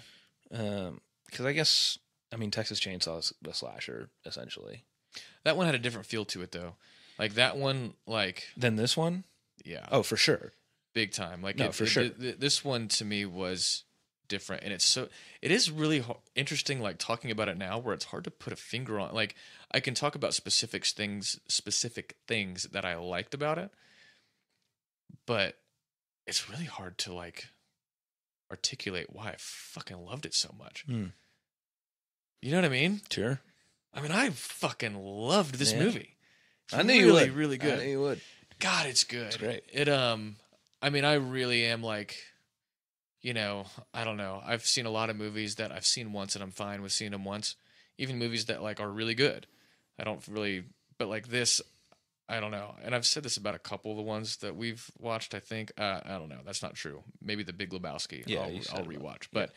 Speaker 2: Because I guess, I mean, Texas Chainsaw is a slasher, essentially.
Speaker 1: That one had a different feel to it, though. Like, that one, like...
Speaker 2: Than this one?
Speaker 1: Yeah.
Speaker 2: Oh, for sure.
Speaker 1: Big time. Like,
Speaker 2: no, for sure.
Speaker 1: This one, to me, was different. And it's so... It is really interesting, like, talking about it now, where it's hard to put a finger on... Like, I can talk about specific things that I liked about it, but it's really hard to, like, articulate why I fucking loved it so much.
Speaker 2: Mm.
Speaker 1: You know what I mean?
Speaker 2: Sure.
Speaker 1: I mean, I fucking loved this movie. It's
Speaker 2: I knew you would.
Speaker 1: Really good.
Speaker 2: I knew you would.
Speaker 1: God, it's good.
Speaker 2: It's great.
Speaker 1: It I mean, I really am like, you know, I don't know. I've seen a lot of movies that I've seen once and I'm fine with seeing them once. Even movies that like are really good. I don't really, but like this, I don't know. And I've said this about a couple of the ones that we've watched, I think. I don't know. That's not true. Maybe The Big Lebowski.
Speaker 2: Yeah,
Speaker 1: I'll rewatch. But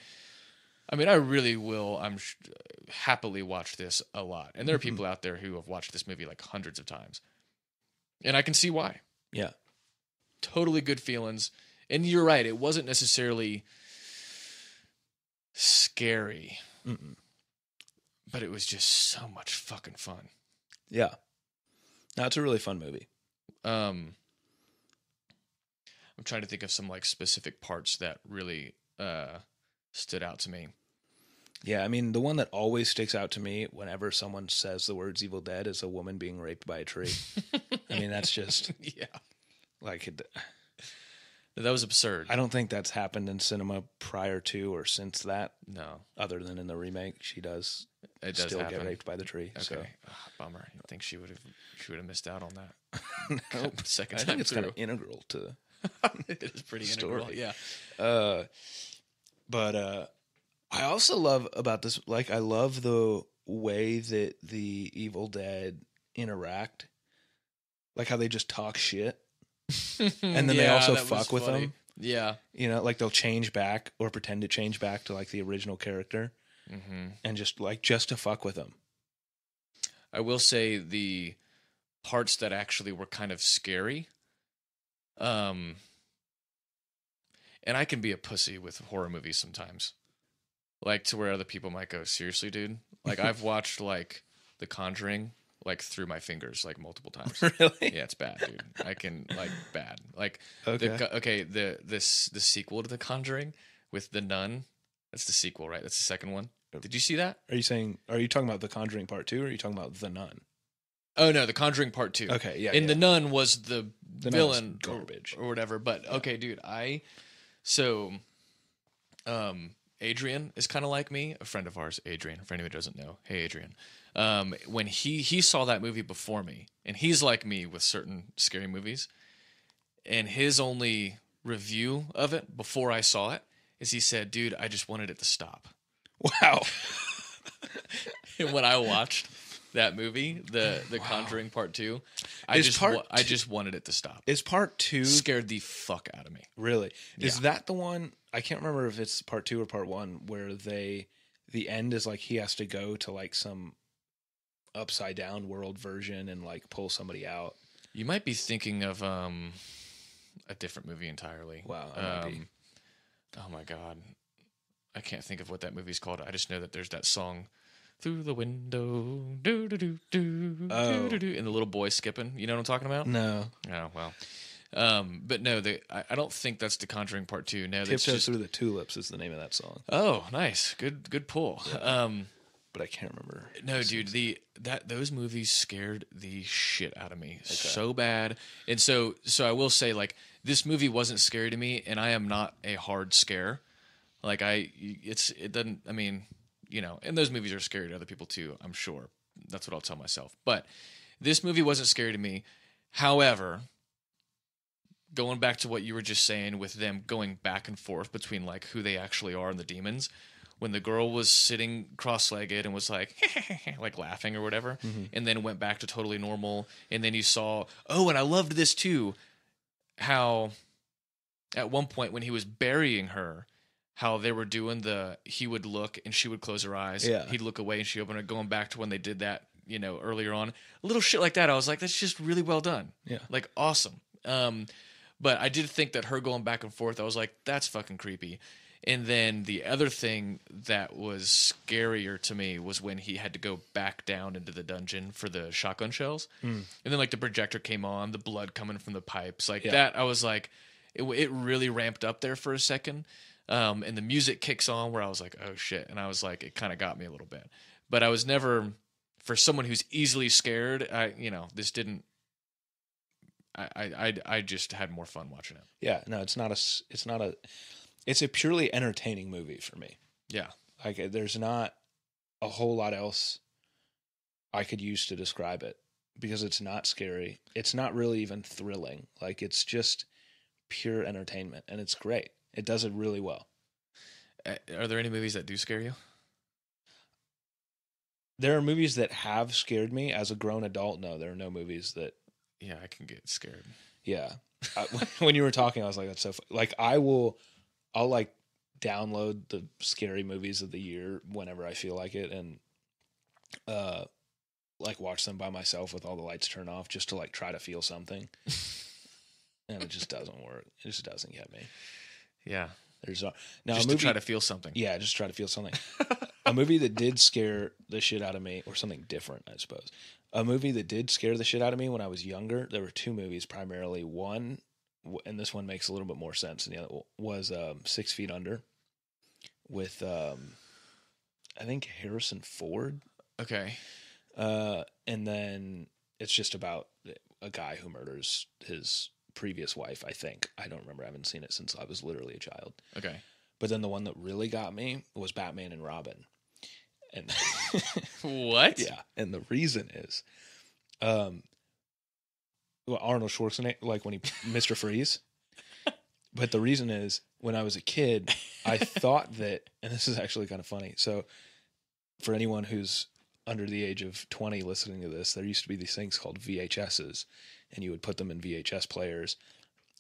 Speaker 1: I mean, I really will. Happily watch this a lot. And there are people out there who have watched this movie like hundreds of times. And I can see why.
Speaker 2: Yeah.
Speaker 1: Totally good feelings. And you're right. It wasn't necessarily scary.
Speaker 2: Mm-mm.
Speaker 1: But it was just so much fucking fun.
Speaker 2: Yeah. No, it's a really fun movie.
Speaker 1: I'm trying to think of some like specific parts that really stood out to me.
Speaker 2: Yeah, I mean, the one that always sticks out to me whenever someone says the words Evil Dead is a woman being raped by a tree. I mean, that's just...
Speaker 1: Yeah.
Speaker 2: Like...
Speaker 1: That was absurd.
Speaker 2: I don't think that's happened in cinema prior to or since that.
Speaker 1: No.
Speaker 2: Other than in the remake, she does still
Speaker 1: happen.
Speaker 2: get raped by the tree.
Speaker 1: Okay.
Speaker 2: So.
Speaker 1: Bummer. I think she would have missed out on that.
Speaker 2: Nope.
Speaker 1: Second
Speaker 2: I
Speaker 1: time
Speaker 2: think it's
Speaker 1: through.
Speaker 2: kind of integral to
Speaker 1: it is pretty
Speaker 2: story.
Speaker 1: integral, yeah.
Speaker 2: But I also love about this, like, I love the way that the Evil Dead interact. Like how they just talk shit. And then they also fuck with them.
Speaker 1: Yeah.
Speaker 2: You know, like they'll change back or pretend to change back to like the original character.
Speaker 1: Mm-hmm.
Speaker 2: And just to fuck with them.
Speaker 1: I will say the parts that actually were kind of scary. And I can be a pussy with horror movies sometimes. Like to where other people might go, seriously, dude? Like I've watched like The Conjuring like through my fingers like multiple times.
Speaker 2: Really?
Speaker 1: Yeah, it's bad, dude. I can like bad. Like
Speaker 2: okay.
Speaker 1: The sequel to The Conjuring with the nun. That's the sequel, right? That's the second one. Did you see that?
Speaker 2: Are you talking about The Conjuring Part 2 or are you talking about The Nun?
Speaker 1: Oh no, The Conjuring Part 2.
Speaker 2: Okay, yeah.
Speaker 1: And The Nun was the villain
Speaker 2: garbage
Speaker 1: or whatever. But okay, dude, Adrian is kind of like me, a friend of ours, Adrian, for anyone who doesn't know. Hey, Adrian. When he saw that movie before me, and he's like me with certain scary movies, and his only review of it before I saw it is he said, dude, I just wanted it to stop.
Speaker 2: Wow.
Speaker 1: when I watched that movie, the Conjuring Part 2, I just wanted it to stop.
Speaker 2: Is Part 2
Speaker 1: scared the fuck out of me?
Speaker 2: Really? Is that the one? I can't remember if it's Part 2 or Part 1 where the end is like he has to go to like some upside down world version and like pull somebody out.
Speaker 1: You might be thinking of a different movie entirely.
Speaker 2: Wow.
Speaker 1: Oh my god, I can't think of what that movie's called. I just know that there's that song, "Through the Window," do do do do do do, and the little boy skipping. You know what I'm talking about?
Speaker 2: No.
Speaker 1: Oh well. But no, I don't think that's The Conjuring Part 2. No, that's
Speaker 2: Tiptoes
Speaker 1: just
Speaker 2: Through the Tulips is the name of that song.
Speaker 1: Oh, nice, good pull.
Speaker 2: Yeah. But I can't remember.
Speaker 1: No, dude, those movies scared the shit out of me so bad. And so I will say, like, this movie wasn't scary to me, and I am not a hard scare. Like it doesn't. I mean, you know, and those movies are scary to other people too, I'm sure. That's what I'll tell myself. But this movie wasn't scary to me. However, going back to what you were just saying with them going back and forth between like who they actually are and the demons, when the girl was sitting cross-legged and was like like laughing or whatever, and then went back to totally normal, and then you saw, and I loved this too, how at one point when he was burying her, how they were doing he would look and she would close her eyes.
Speaker 2: Yeah.
Speaker 1: He'd look away and she opened it, going back to when they did that, you know, earlier on. A little shit like that. I was like, that's just really well done.
Speaker 2: Yeah.
Speaker 1: Like, awesome. But I did think that her going back and forth, I was like, that's fucking creepy. And then the other thing that was scarier to me was when he had to go back down into the dungeon for the shotgun shells. And then like the projector came on, the blood coming from the pipes. Like that, I was like, it really ramped up there for a second. And the music kicks on where I was like, oh shit. And I was like, it kind of got me a little bit. But I was never, for someone who's easily scared, this didn't, I just had more fun watching it.
Speaker 2: Yeah, no, it's a purely entertaining movie for me.
Speaker 1: Yeah.
Speaker 2: Like there's not a whole lot else I could use to describe it because it's not scary. It's not really even thrilling. Like it's just pure entertainment and it's great. It does it really well.
Speaker 1: Are there any movies that do scare you?
Speaker 2: There are movies that have scared me as a grown adult. No, there are no movies that.
Speaker 1: Yeah, I can get scared.
Speaker 2: Yeah. When you were talking, I was like, that's so funny. Like I'll like download the scary movies of the year whenever I feel like it. And, like watch them by myself with all the lights turned off just to like try to feel something. And it just doesn't work. It just doesn't get me.
Speaker 1: Yeah.
Speaker 2: There's
Speaker 1: just to try to feel something.
Speaker 2: Yeah, just try to feel something. A movie that did scare the shit out of me, or something different, I suppose. A movie that did scare the shit out of me when I was younger, there were two movies primarily. One, and this one makes a little bit more sense than the other, was 6 Feet Under with, I think, Harrison Ford.
Speaker 1: Okay.
Speaker 2: And then it's just about a guy who murders his previous wife, I think. I don't remember. I haven't seen it since I was literally a child.
Speaker 1: Okay.
Speaker 2: But then the one that really got me was Batman and Robin. And
Speaker 1: what?
Speaker 2: Yeah. And the reason is, Arnold Schwarzenegger, like when he, Mr. Freeze. But the reason is, when I was a kid, I thought that, and this is actually kind of funny. So for anyone who's under the age of 20 listening to this, there used to be these things called VHSs, and you would put them in VHS players,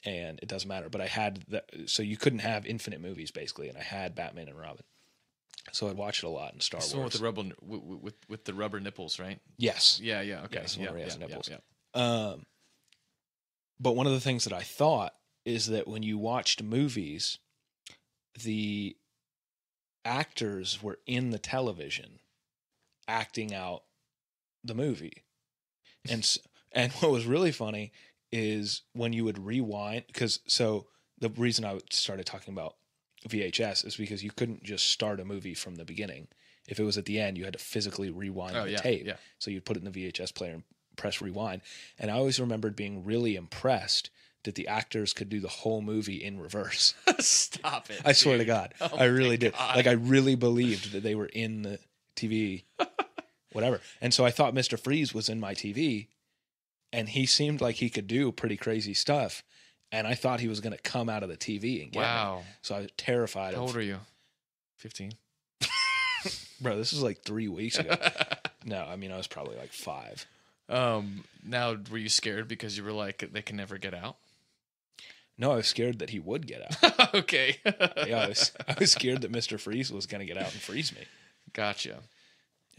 Speaker 2: and it doesn't matter. But I had that, so you couldn't have infinite movies basically, and I had Batman and Robin, so I'd watch it a lot in Star Wars.
Speaker 1: With the rubber, with the rubber nipples, right?
Speaker 2: Yes.
Speaker 1: Yeah. Yeah. Okay.
Speaker 2: Yes,
Speaker 1: yeah,
Speaker 2: where he has nipples.
Speaker 1: Yeah.
Speaker 2: But one of the things that I thought is that when you watched movies, the actors were in the television acting out the movie. And what was really funny is when you would rewind, so the reason I started talking about VHS is because you couldn't just start a movie from the beginning. If it was at the end, you had to physically rewind the tape. Yeah. So you'd put it in the VHS player and press rewind. And I always remembered being really impressed that the actors could do the whole movie in reverse.
Speaker 1: Stop it.
Speaker 2: I swear to God. I really did.
Speaker 1: God.
Speaker 2: Like I really believed that they were in the TV, whatever. And so I thought Mr. Freeze was in my TV, and he seemed like he could do pretty crazy stuff. And I thought he was going to come out of the TV and get me. So I was terrified.
Speaker 1: How old are you? 15?
Speaker 2: Bro, this was like 3 weeks ago. No, I mean, I was probably like 5.
Speaker 1: Now, were you scared because you were like, they can never get out?
Speaker 2: No, I was scared that he would get out.
Speaker 1: Okay.
Speaker 2: Yeah, I was scared that Mr. Freeze was going to get out and freeze me.
Speaker 1: Gotcha.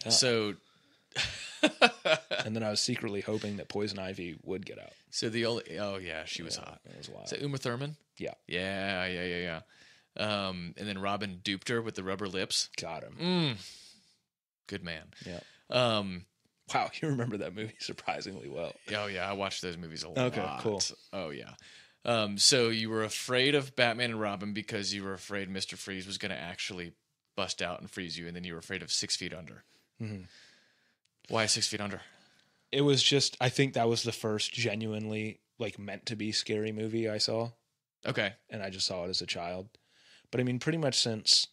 Speaker 2: Yeah.
Speaker 1: So,
Speaker 2: and then I was secretly hoping that Poison Ivy would get out.
Speaker 1: so she was hot.
Speaker 2: That was wild.
Speaker 1: Is that Uma Thurman?
Speaker 2: Yeah.
Speaker 1: Yeah. And then Robin duped her with the rubber lips.
Speaker 2: Got him.
Speaker 1: Good man.
Speaker 2: Yeah. Wow, you remember that movie surprisingly well.
Speaker 1: Oh yeah, I watched those movies a lot.
Speaker 2: Okay, cool.
Speaker 1: Oh yeah. So you were afraid of Batman and Robin because you were afraid Mr. Freeze was going to actually bust out and freeze you, and then you were afraid of 6 Feet Under. Mm-hmm. Why 6 Feet Under?
Speaker 2: It was just, I think that was the first genuinely like meant to be scary movie I saw.
Speaker 1: Okay.
Speaker 2: And I just saw it as a child. But I mean, pretty much since,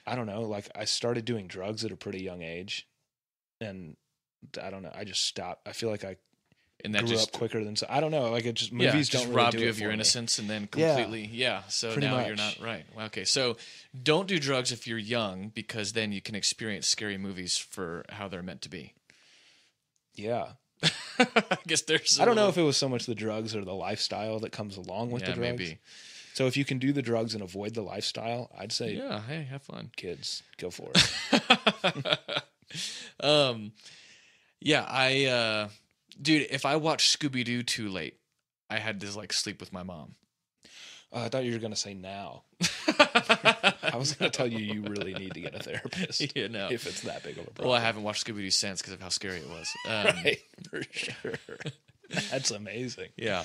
Speaker 2: I don't know, like I started doing drugs at a pretty young age. And I don't know, I just stopped. I feel like I grew up quicker than, I don't know, like it just, movies
Speaker 1: just
Speaker 2: don't really
Speaker 1: robbed
Speaker 2: do
Speaker 1: you
Speaker 2: it
Speaker 1: of your
Speaker 2: for me.
Speaker 1: innocence and then completely, so
Speaker 2: pretty
Speaker 1: now
Speaker 2: much.
Speaker 1: you're not right. Okay, so don't do drugs if you're young because then you can experience scary movies for how they're meant to be.
Speaker 2: Yeah.
Speaker 1: I guess there's
Speaker 2: I don't know if it was so much the drugs or the lifestyle that comes along with the drugs.
Speaker 1: Maybe.
Speaker 2: So if you can do the drugs and avoid the lifestyle, I'd say,
Speaker 1: hey, have fun.
Speaker 2: Kids, go for it.
Speaker 1: Dude, if I watched Scooby-Doo too late, I had to like sleep with my mom.
Speaker 2: I thought you were going to say now. I was going to tell you really need to get a therapist.
Speaker 1: Yeah, no.
Speaker 2: If it's that big of a problem.
Speaker 1: Well, I haven't watched Scooby-Doo since because of how scary it was.
Speaker 2: Right, for sure. That's amazing.
Speaker 1: Yeah.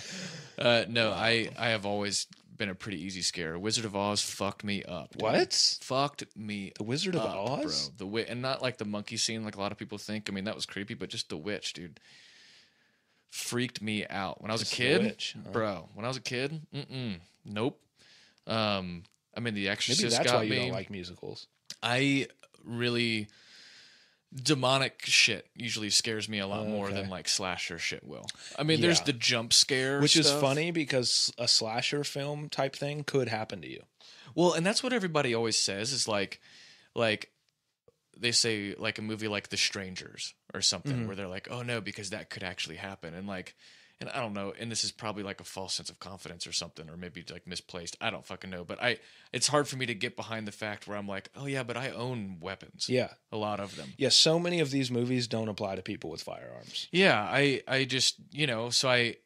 Speaker 1: No, wow. I have always been a pretty easy scare. Wizard of Oz fucked me up. Dude.
Speaker 2: What?
Speaker 1: Fucked me
Speaker 2: The Wizard
Speaker 1: up,
Speaker 2: of Oz?
Speaker 1: Bro. And not like the monkey scene like a lot of people think. I mean, that was creepy, but just the witch, dude. Freaked me out. When I was a kid, bro, when I was a kid, nope. I mean, The Exorcist
Speaker 2: maybe that's
Speaker 1: got
Speaker 2: why you
Speaker 1: me.
Speaker 2: don't like musicals.
Speaker 1: I really... demonic shit usually scares me a lot more than like slasher shit will. I mean, there's the jump scare
Speaker 2: which
Speaker 1: stuff.
Speaker 2: is funny because a slasher film type thing could happen to you.
Speaker 1: Well, and that's what everybody always says is like they say like a movie like The Strangers or something where they're like, oh no, because that could actually happen. And I don't know, and this is probably like a false sense of confidence or something, or maybe like misplaced. I don't fucking know. But it's hard for me to get behind the fact where I'm like, oh yeah, but I own weapons.
Speaker 2: Yeah.
Speaker 1: A lot of them.
Speaker 2: Yeah, so many of these movies don't apply to people with firearms.
Speaker 1: Yeah, I just, so I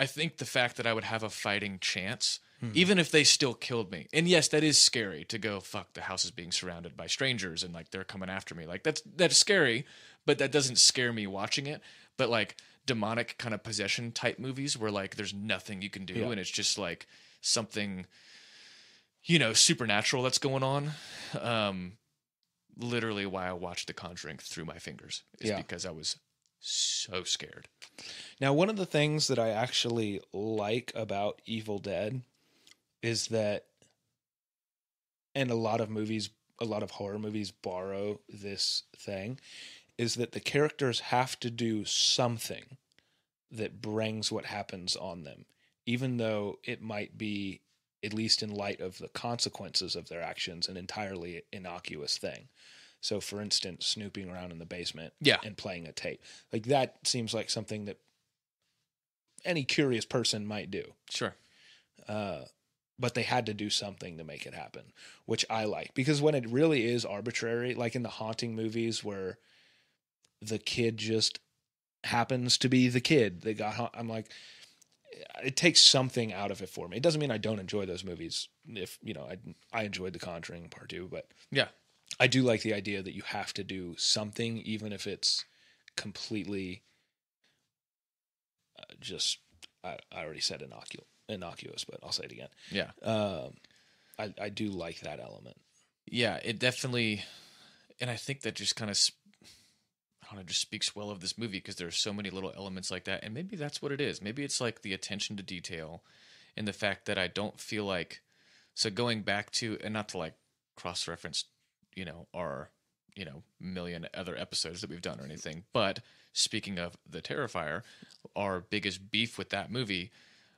Speaker 1: think the fact that I would have a fighting chance, even if they still killed me. And yes, that is scary to go, fuck, the house is being surrounded by strangers and like they're coming after me. Like that's scary, but that doesn't scare me watching it. But like demonic kind of possession type movies where like there's nothing you can do and it's just like something, supernatural that's going on. Literally why I watched The Conjuring through my fingers is because I was so scared.
Speaker 2: Now, one of the things that I actually like about Evil Dead is that, and a lot of horror movies borrow this thing, is that the characters have to do something that brings what happens on them, even though it might be, at least in light of the consequences of their actions, an entirely innocuous thing. So, for instance, snooping around in the basement and playing a tape. Like, that seems like something that any curious person might do.
Speaker 1: Sure.
Speaker 2: But they had to do something to make it happen, which I like. Because when it really is arbitrary, like in the haunting movies where the kid just happens to be the kid that got I'm like, it takes something out of it for me. It doesn't mean I don't enjoy those movies. If, I enjoyed The Conjuring Part 2, but yeah, I do like the idea that you have to do something, even if it's completely I already said innocuous, but I'll say it again.
Speaker 1: Yeah.
Speaker 2: I do like that element.
Speaker 1: Yeah, it definitely, and I think that just kind of, just speaks well of this movie because there are so many little elements like that. And maybe that's what it is. Maybe it's like the attention to detail and the fact that I don't feel like, so going back to, and not to like cross-reference, our, million other episodes that we've done or anything, but speaking of The Terrifier, our biggest beef with that movie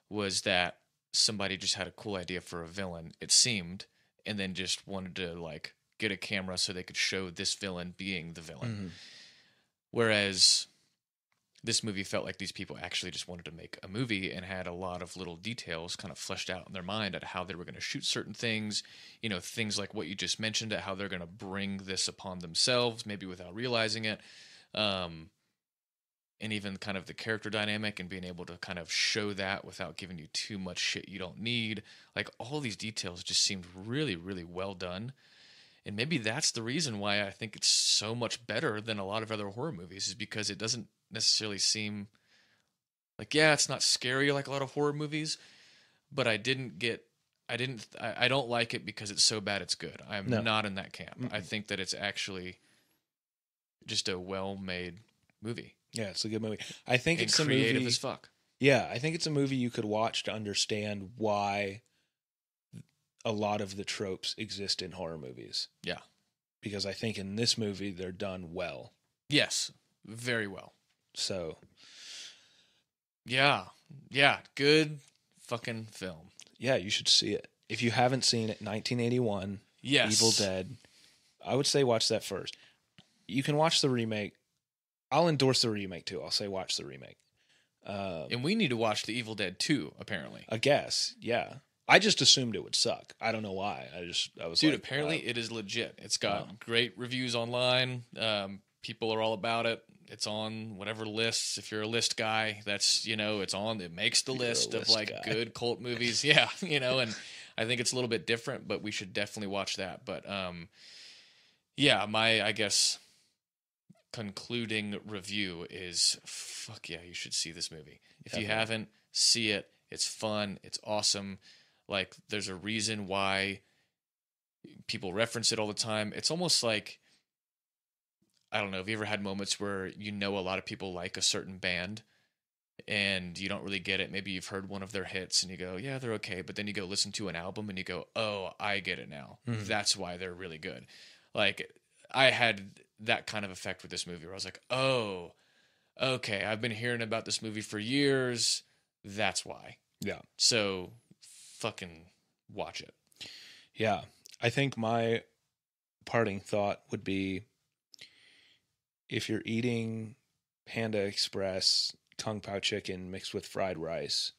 Speaker 1: was that somebody just had a cool idea for a villain, it seemed, and then just wanted to like get a camera so they could show this villain being the villain. Whereas this movie felt like these people actually just wanted to make a movie and had a lot of little details kind of fleshed out in their mind at how they were going to shoot certain things, things like what you just mentioned, at how they're going to bring this upon themselves, maybe without realizing it. And even kind of the character dynamic and being able to kind of show that without giving you too much shit you don't need. Like, all these details just seemed really, really well done. And maybe that's the reason why I think it's so much better than a lot of other horror movies, is because it doesn't necessarily seem like, it's not scary like a lot of horror movies, but I don't like it because it's so bad it's good. I'm not in that camp. I think that it's actually just a well-made movie.
Speaker 2: Yeah, it's a good movie. I think it's
Speaker 1: creative as fuck.
Speaker 2: Yeah, I think it's a movie you could watch to understand why a lot of the tropes exist in horror movies.
Speaker 1: Yeah.
Speaker 2: Because I think in this movie, they're done well.
Speaker 1: Yes, very well.
Speaker 2: So.
Speaker 1: Yeah, good fucking film.
Speaker 2: Yeah, you should see it. If you haven't seen it, 1981,
Speaker 1: yes.
Speaker 2: Evil Dead, I would say watch that first. You can watch the remake. I'll endorse the remake too. I'll say watch the remake.
Speaker 1: And we need to watch the Evil Dead 2, apparently.
Speaker 2: I guess, yeah. I just assumed it would suck. I don't know why. I was
Speaker 1: Dude,
Speaker 2: like,
Speaker 1: apparently it is legit. It's got great reviews online. People are all about it. It's on whatever lists. If you're a list guy, that's, it's on. It makes the list of like guy. Good cult movies. Yeah, and I think it's a little bit different, but we should definitely watch that. But my, I guess, concluding review is, fuck yeah, you should see this movie. If you haven't, see it. It's fun. It's awesome. Like, there's a reason why people reference it all the time. It's almost like, I don't know, have you ever had moments where a lot of people like a certain band and you don't really get it? Maybe you've heard one of their hits and you go, yeah, they're okay. But then you go listen to an album and you go, oh, I get it now. Mm-hmm. That's why they're really good. Like, I had that kind of effect with this movie where I was like, oh, okay, I've been hearing about this movie for years. That's why.
Speaker 2: Yeah.
Speaker 1: So fucking watch it.
Speaker 2: Yeah. I think my parting thought would be, if you're eating Panda Express Kung Pao chicken mixed with fried rice,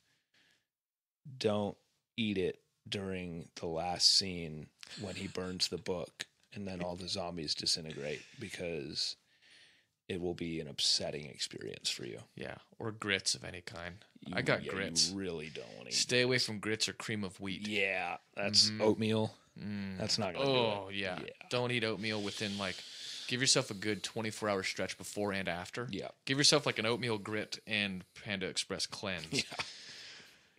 Speaker 2: don't eat it during the last scene when he burns the book and then all the zombies disintegrate, because it will be an upsetting experience for you.
Speaker 1: Yeah, or grits of any kind. I got grits.
Speaker 2: You really don't want to
Speaker 1: stay away from grits or cream of wheat.
Speaker 2: Yeah, that's oatmeal. That's not going to do it.
Speaker 1: Oh, yeah. Don't eat oatmeal within, give yourself a good 24-hour stretch before and after.
Speaker 2: Yeah.
Speaker 1: Give yourself, an oatmeal grit and Panda Express cleanse. Yeah.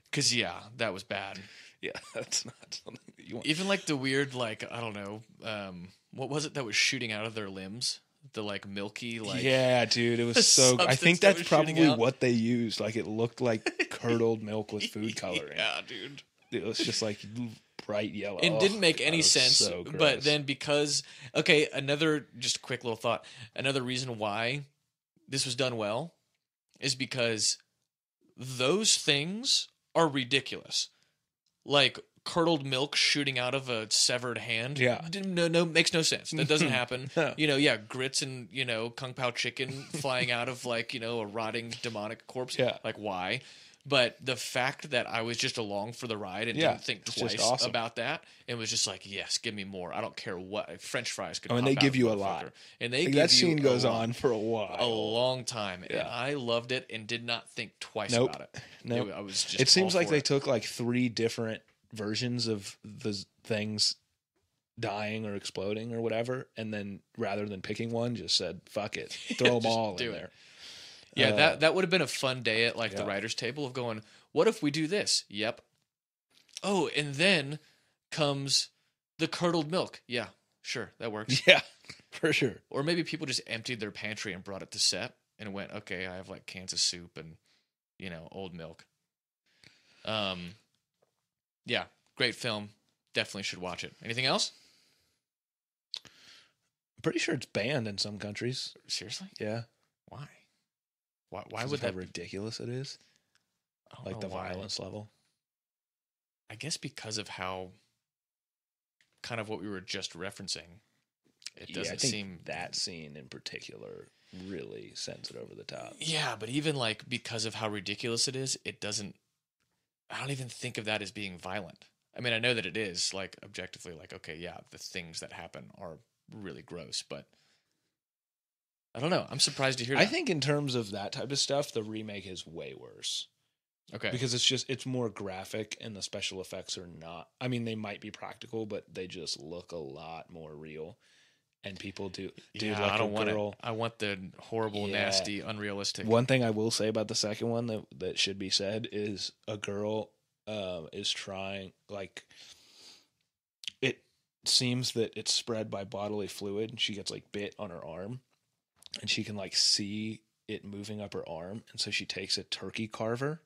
Speaker 1: Because, that was bad.
Speaker 2: Yeah, that's not something that you want.
Speaker 1: Even, the weird, I don't know, what was it that was shooting out of their limbs? The milky
Speaker 2: yeah, dude, it was so I think that's probably what they used. It looked like curdled milk with food coloring.
Speaker 1: Yeah, dude.
Speaker 2: It was just bright yellow.
Speaker 1: It didn't make any sense. So but then because another just quick little thought. Another reason why this was done well is because those things are ridiculous. Curdled milk shooting out of a severed hand.
Speaker 2: Yeah.
Speaker 1: No, makes no sense. That doesn't happen. Grits and, Kung Pao chicken flying out of a rotting demonic corpse.
Speaker 2: Yeah.
Speaker 1: Why? But the fact that I was just along for the ride and didn't think twice about that, and was just yes, give me more. I don't care what. French fries could.
Speaker 2: And they give you a lot.
Speaker 1: And they give
Speaker 2: that scene goes on for a while,
Speaker 1: a long time. Yeah. And I loved it and did not think twice about it.
Speaker 2: No,
Speaker 1: I was just.
Speaker 2: It seems like they took 3 different versions of the things dying or exploding or whatever, and then rather than picking one, just said fuck it, throw them all in there.
Speaker 1: Yeah, that would have been a fun day at the writer's table of going, what if we do this? Yep. Oh, and then comes the curdled milk. Yeah, sure, that works.
Speaker 2: Yeah, for sure.
Speaker 1: Or maybe people just emptied their pantry and brought it to set and went, okay, I have cans of soup and old milk. Yeah, great film. Definitely should watch it. Anything else?
Speaker 2: I'm pretty sure it's banned in some countries.
Speaker 1: Seriously?
Speaker 2: Yeah.
Speaker 1: Why? Why would that?
Speaker 2: How ridiculous it is? The violence level.
Speaker 1: I guess because of how, kind of what we were just referencing. it doesn't
Speaker 2: I think
Speaker 1: seem
Speaker 2: that scene in particular really sends it over the top.
Speaker 1: Yeah, but even like because of how ridiculous it is, it doesn't. I don't even think of that as being violent. I mean, I know that it is like objectively, like okay, yeah, the things that happen are really gross, but I don't know. I'm surprised to hear that.
Speaker 2: I think in terms of that type of stuff, the remake is way worse.
Speaker 1: Okay.
Speaker 2: Because it's more graphic and the special effects are not. I mean, they might be practical, but they just look a lot more real. And people do. Dude,
Speaker 1: yeah,
Speaker 2: like
Speaker 1: I don't want
Speaker 2: girl,
Speaker 1: it. I want the horrible, nasty, unrealistic.
Speaker 2: One thing I will say about the second one that should be said is a girl is trying, like, it seems that it's spread by bodily fluid. And she gets like bit on her arm, and she can like see it moving up her arm, and so she takes a turkey carver,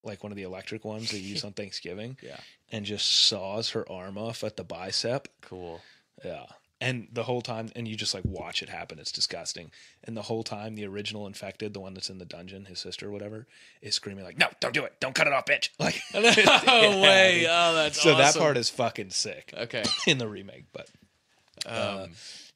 Speaker 2: like one of the electric ones they use on Thanksgiving, and just saws her arm off at the bicep.
Speaker 1: Cool.
Speaker 2: Yeah. And the whole time, and you just like watch it happen. It's disgusting. And the whole time, the original infected, the one that's in the dungeon, his sister or whatever, is screaming like, "No, don't do it! Don't cut it off, bitch!" Like,
Speaker 1: no way! Oh, that's
Speaker 2: so
Speaker 1: awesome.
Speaker 2: that part is fucking sick.
Speaker 1: Okay.
Speaker 2: In the remake, but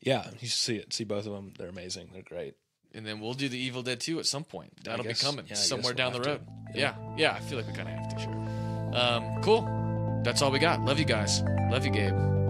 Speaker 2: yeah, you should see both of them. They're amazing. They're great.
Speaker 1: And then we'll do the Evil Dead 2 at some point. That'll be coming somewhere
Speaker 2: we'll
Speaker 1: down the road.
Speaker 2: to.
Speaker 1: Yeah. I feel like we kind of have to. Sure. Cool. That's all we got. Love you guys. Love you, Gabe.